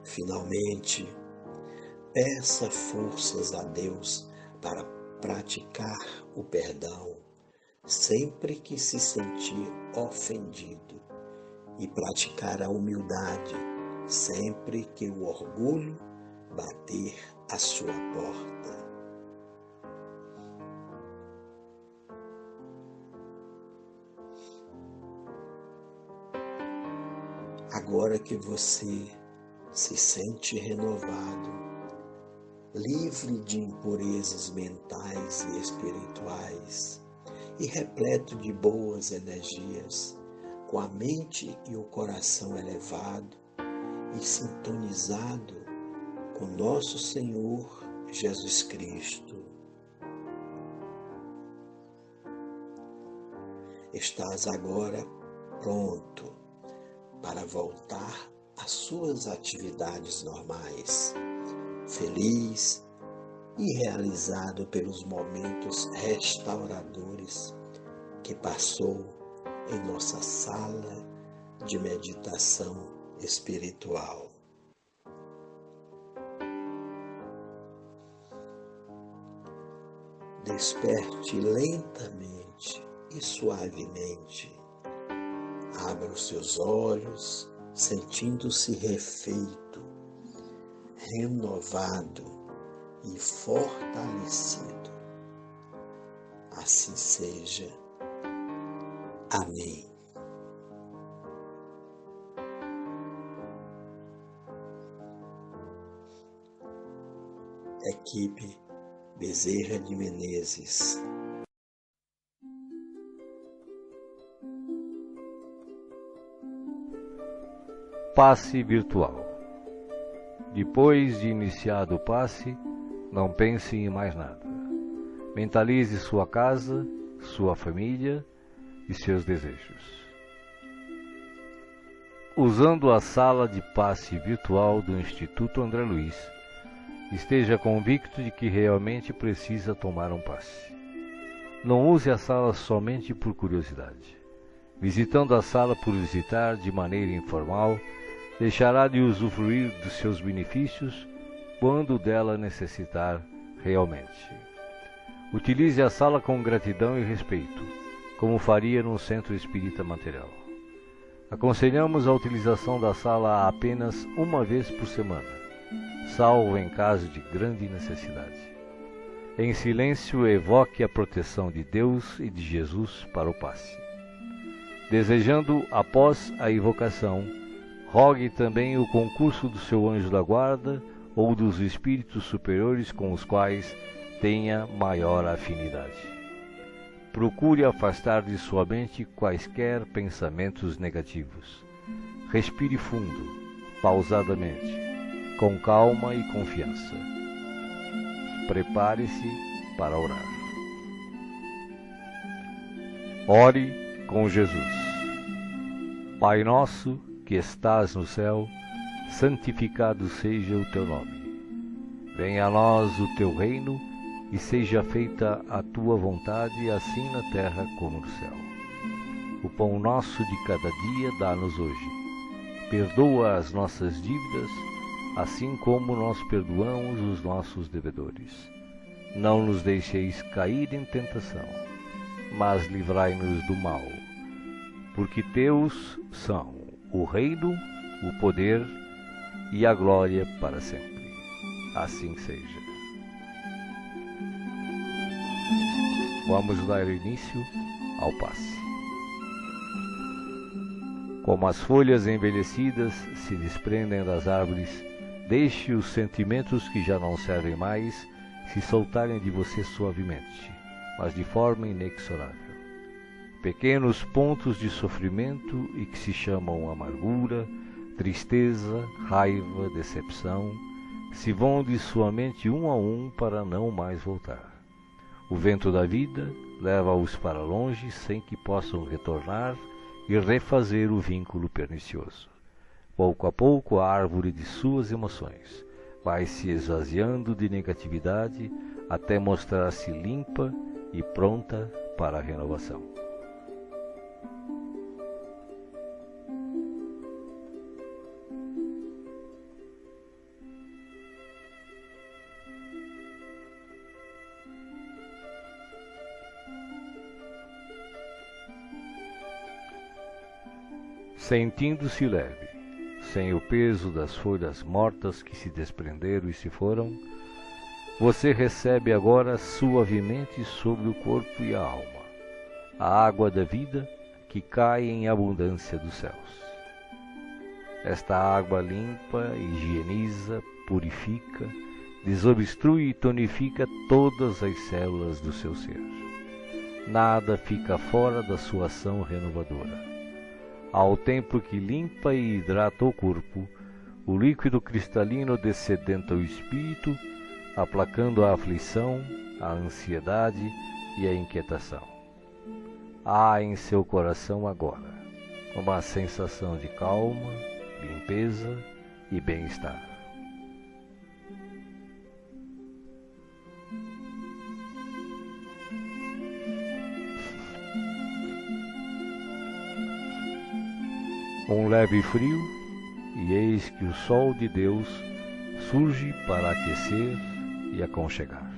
Finalmente, peça forças a Deus para praticar o perdão sempre que se sentir ofendido e praticar a humildade sempre que o orgulho bater à sua porta. Agora que você se sente renovado, livre de impurezas mentais e espirituais e repleto de boas energias, com a mente e o coração elevado e sintonizado com nosso Senhor Jesus Cristo. Estás agora pronto para voltar às suas atividades normais, feliz e realizado pelos momentos restauradores que passou em nossa sala de meditação espiritual. Desperte lentamente e suavemente. Abra os seus olhos, sentindo-se refeito, renovado e fortalecido. Assim seja. Amém. Equipe Bezerra de Menezes. Passe virtual. Depois de iniciado o passe, não pense em mais nada. Mentalize sua casa, sua família e seus desejos. Usando a sala de passe virtual do Instituto André Luiz, esteja convicto de que realmente precisa tomar um passe. Não use a sala somente por curiosidade. Visitando a sala por visitar de maneira informal, deixará de usufruir dos seus benefícios quando dela necessitar realmente. Utilize a sala com gratidão e respeito, como faria num centro espírita material. Aconselhamos a utilização da sala apenas uma vez por semana, salvo em caso de grande necessidade. Em silêncio, evoque a proteção de Deus e de Jesus para o passe. Desejando, após a invocação, rogue também o concurso do seu anjo da guarda ou dos espíritos superiores com os quais tenha maior afinidade. Procure afastar de sua mente quaisquer pensamentos negativos. Respire fundo, pausadamente, com calma e confiança. Prepare-se para orar. Ore com Jesus. Pai nosso, que estás no céu, santificado seja o teu nome. Venha a nós o teu reino e seja feita a tua vontade, assim na terra como no céu. O pão nosso de cada dia dá-nos hoje. Perdoa as nossas dívidas, assim como nós perdoamos os nossos devedores. Não nos deixeis cair em tentação, mas livrai-nos do mal, porque teus são o reino, o poder e a glória para sempre. Assim seja. Vamos dar início ao passe. Como as folhas envelhecidas se desprendem das árvores, deixe os sentimentos que já não servem mais se soltarem de você suavemente, mas de forma inexorável. Pequenos pontos de sofrimento e que se chamam amargura, tristeza, raiva, decepção, se vão de sua mente um a um para não mais voltar. O vento da vida leva-os para longe sem que possam retornar e refazer o vínculo pernicioso. Pouco a pouco a árvore de suas emoções vai se esvaziando de negatividade até mostrar-se limpa e pronta para a renovação. Sentindo-se leve, sem o peso das folhas mortas que se desprenderam e se foram, você recebe agora suavemente sobre o corpo e a alma a água da vida que cai em abundância dos céus. Esta água limpa, higieniza, purifica, desobstrui e tonifica todas as células do seu ser. Nada fica fora da sua ação renovadora. Ao tempo que limpa e hidrata o corpo, o líquido cristalino descedenta o espírito, aplacando a aflição, a ansiedade e a inquietação. Há em seu coração agora uma sensação de calma, limpeza e bem-estar. Um leve frio, e eis que o sol de Deus surge para aquecer e aconchegar.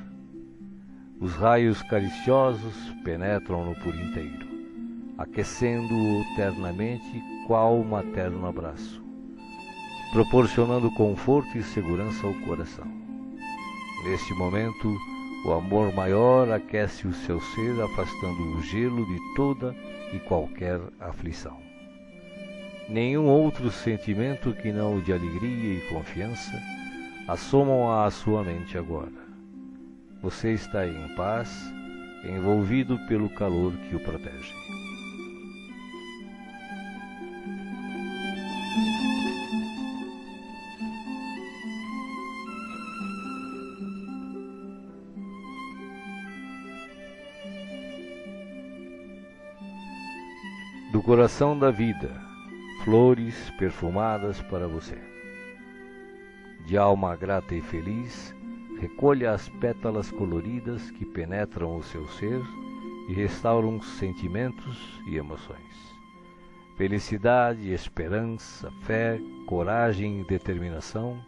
Os raios cariciosos penetram-no por inteiro, aquecendo-o ternamente qual materno abraço, proporcionando conforto e segurança ao coração. Neste momento, o amor maior aquece o seu ser, afastando o gelo de toda e qualquer aflição. Nenhum outro sentimento que não o de alegria e confiança assomam à sua mente agora. Você está em paz, envolvido pelo calor que o protege. Do coração da vida, flores perfumadas para você. De alma grata e feliz, recolha as pétalas coloridas que penetram o seu ser e restauram sentimentos e emoções. Felicidade, esperança, fé, coragem e determinação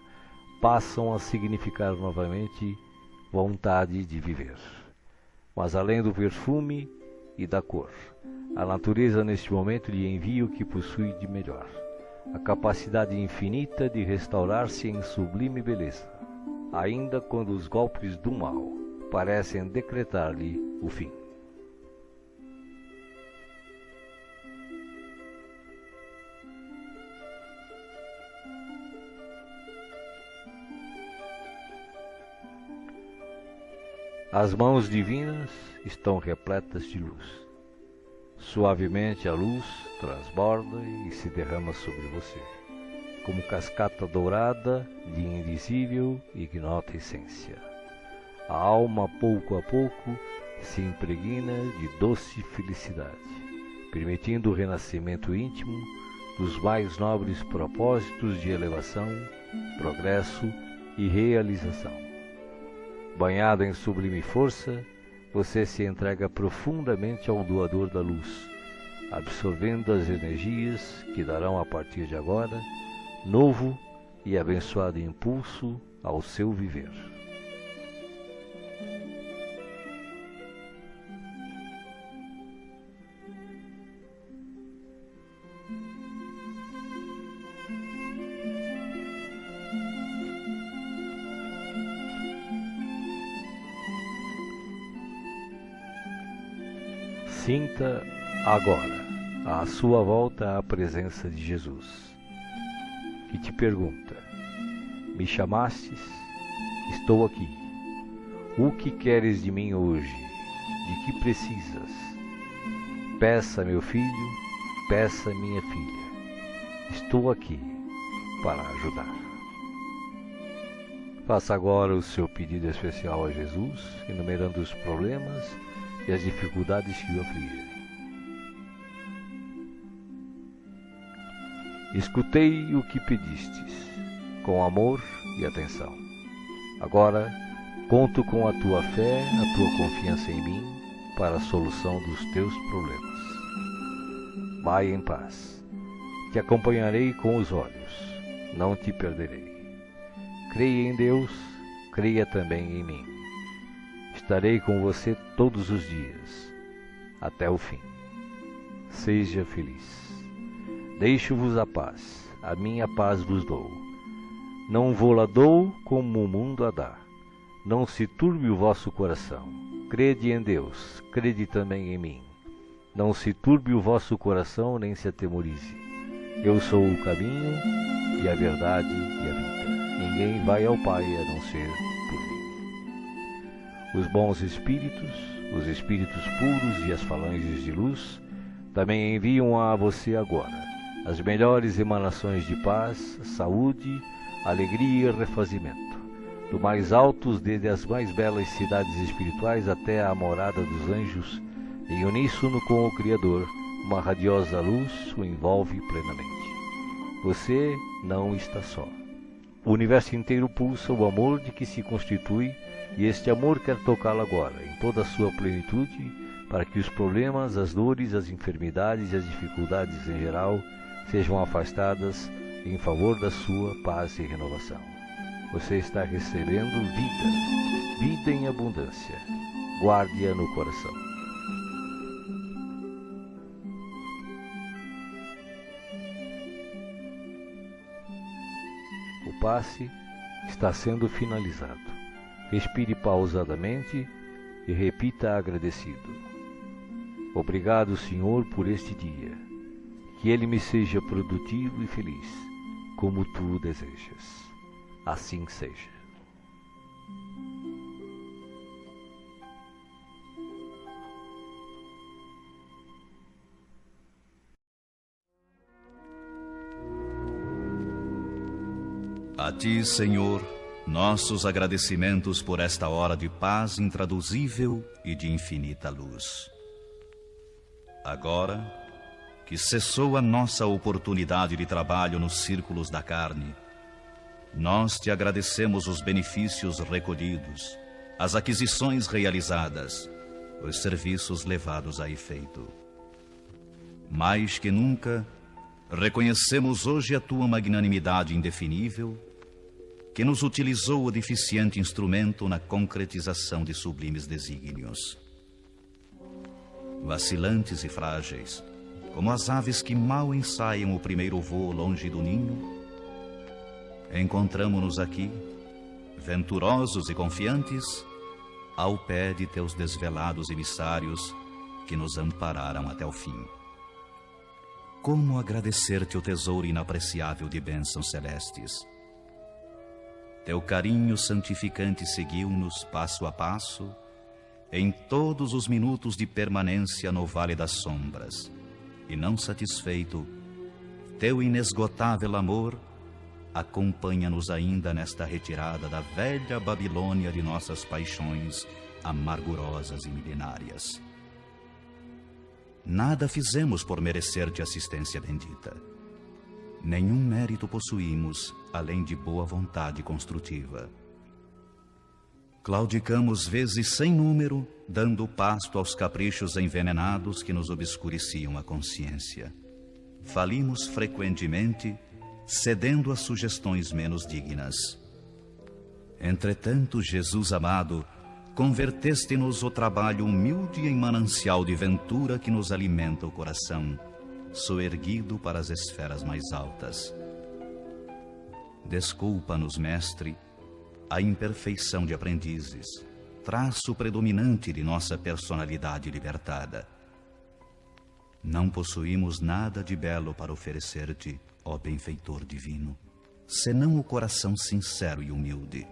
passam a significar novamente vontade de viver. Mas além do perfume e da cor, a natureza neste momento lhe envia o que possui de melhor, a capacidade infinita de restaurar-se em sublime beleza, ainda quando os golpes do mal parecem decretar-lhe o fim. As mãos divinas estão repletas de luz. Suavemente a luz transborda e se derrama sobre você, como cascata dourada de indizível e ignota essência. A alma, pouco a pouco, se impregna de doce felicidade, permitindo o renascimento íntimo dos mais nobres propósitos de elevação, progresso e realização. Banhado em sublime força, você se entrega profundamente ao doador da luz, absorvendo as energias que darão a partir de agora novo e abençoado impulso ao seu viver. Sinta agora à sua volta a presença de Jesus, que te pergunta: me chamastes? Estou aqui. O que queres de mim hoje? De que precisas? Peça, meu filho, peça, minha filha. Estou aqui para ajudar. Faça agora o seu pedido especial a Jesus, enumerando os problemas e as dificuldades que o afligem. Escutei o que pedistes, com amor e atenção. Agora, conto com a tua fé, a tua confiança em mim, para a solução dos teus problemas. Vai em paz. Te acompanharei com os olhos, não te perderei. Creia em Deus, creia também em mim. Estarei com você todos os dias, até o fim. Seja feliz. Deixo-vos a paz, a minha paz vos dou. Não vou-la dou como o mundo a dá. Não se turbe o vosso coração. Crede em Deus, crede também em mim. Não se turbe o vosso coração, nem se atemorize. Eu sou o caminho e a verdade e a vida. Ninguém vai ao Pai a não ser por mim. Os bons espíritos, os espíritos puros e as falanges de luz também enviam a você agora as melhores emanações de paz, saúde, alegria e refazimento, do mais altos desde as mais belas cidades espirituais até a morada dos anjos, em uníssono com o Criador, uma radiosa luz o envolve plenamente. Você não está só. O universo inteiro pulsa o amor de que se constitui, e este amor quer tocá-lo agora, em toda a sua plenitude, para que os problemas, as dores, as enfermidades e as dificuldades em geral sejam afastadas em favor da sua paz e renovação. Você está recebendo vida em abundância. Guarde-a no coração. O passe está sendo finalizado. Respire pausadamente e repita agradecido. Obrigado, Senhor, por este dia. Que ele me seja produtivo e feliz, como tu desejas. Assim seja. A ti, Senhor, nossos agradecimentos por esta hora de paz intraduzível e de infinita luz. Agora que cessou a nossa oportunidade de trabalho nos círculos da carne, nós te agradecemos os benefícios recolhidos, as aquisições realizadas, os serviços levados a efeito. Mais que nunca, reconhecemos hoje a tua magnanimidade indefinível, que nos utilizou o deficiente instrumento na concretização de sublimes desígnios. Vacilantes e frágeis, como as aves que mal ensaiam o primeiro voo longe do ninho, encontramo-nos aqui, venturosos e confiantes, ao pé de teus desvelados emissários que nos ampararam até o fim. Como agradecer-te o tesouro inapreciável de bênçãos celestes? Teu carinho santificante seguiu-nos passo a passo, em todos os minutos de permanência no Vale das Sombras, e não satisfeito, teu inesgotável amor acompanha-nos ainda nesta retirada da velha Babilônia de nossas paixões amargurosas e milenárias. Nada fizemos por merecer-te assistência bendita. Nenhum mérito possuímos, além de boa vontade construtiva. Claudicamos vezes sem número, dando pasto aos caprichos envenenados que nos obscureciam a consciência. Falimos frequentemente, cedendo a sugestões menos dignas. Entretanto, Jesus amado, converteste-nos o trabalho humilde em manancial de ventura que nos alimenta o coração, soerguido para as esferas mais altas. Desculpa-nos, Mestre, a imperfeição de aprendizes, traço predominante de nossa personalidade libertada. Não possuímos nada de belo para oferecer-te, ó benfeitor divino, senão o coração sincero e humilde.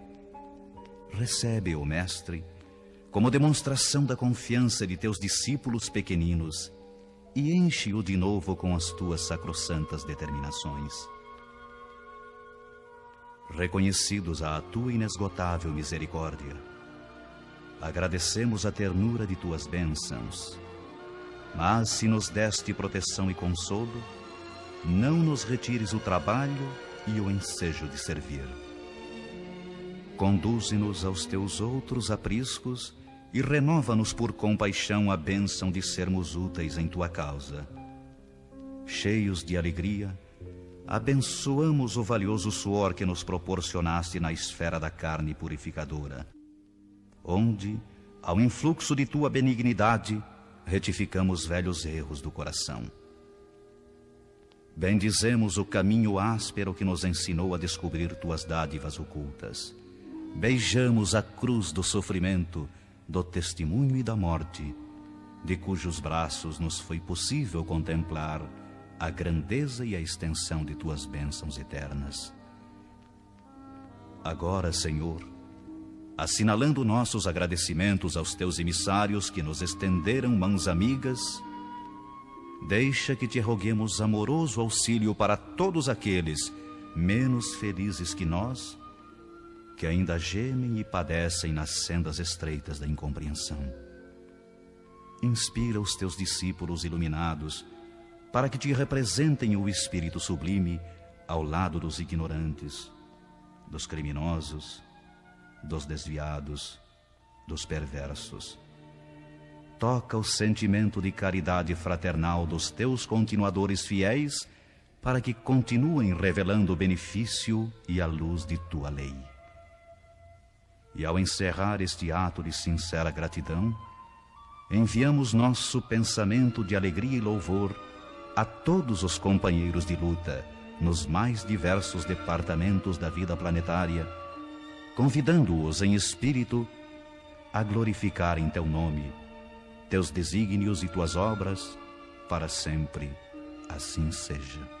Recebe-o, Mestre, como demonstração da confiança de teus discípulos pequeninos, e enche-o de novo com as tuas sacrossantas determinações. Reconhecidos à tua inesgotável misericórdia, agradecemos a ternura de tuas bênçãos, mas se nos deste proteção e consolo, não nos retires o trabalho e o ensejo de servir. Conduze-nos aos teus outros apriscos e renova-nos por compaixão a bênção de sermos úteis em tua causa. Cheios de alegria, abençoamos o valioso suor que nos proporcionaste na esfera da carne purificadora, onde, ao influxo de tua benignidade, retificamos velhos erros do coração. Bendizemos o caminho áspero que nos ensinou a descobrir tuas dádivas ocultas. Beijamos a cruz do sofrimento, do testemunho e da morte, de cujos braços nos foi possível contemplar a grandeza e a extensão de tuas bênçãos eternas. Agora, Senhor, assinalando nossos agradecimentos aos teus emissários que nos estenderam mãos amigas, deixa que te roguemos amoroso auxílio para todos aqueles menos felizes que nós, que ainda gemem e padecem nas sendas estreitas da incompreensão. Inspira os teus discípulos iluminados para que te representem o Espírito sublime ao lado dos ignorantes, dos criminosos, dos desviados, dos perversos. Toca o sentimento de caridade fraternal dos teus continuadores fiéis para que continuem revelando o benefício e a luz de tua lei. E ao encerrar este ato de sincera gratidão, enviamos nosso pensamento de alegria e louvor a todos os companheiros de luta nos mais diversos departamentos da vida planetária, convidando-os em espírito a glorificarem teu nome, teus desígnios e tuas obras, para sempre assim seja.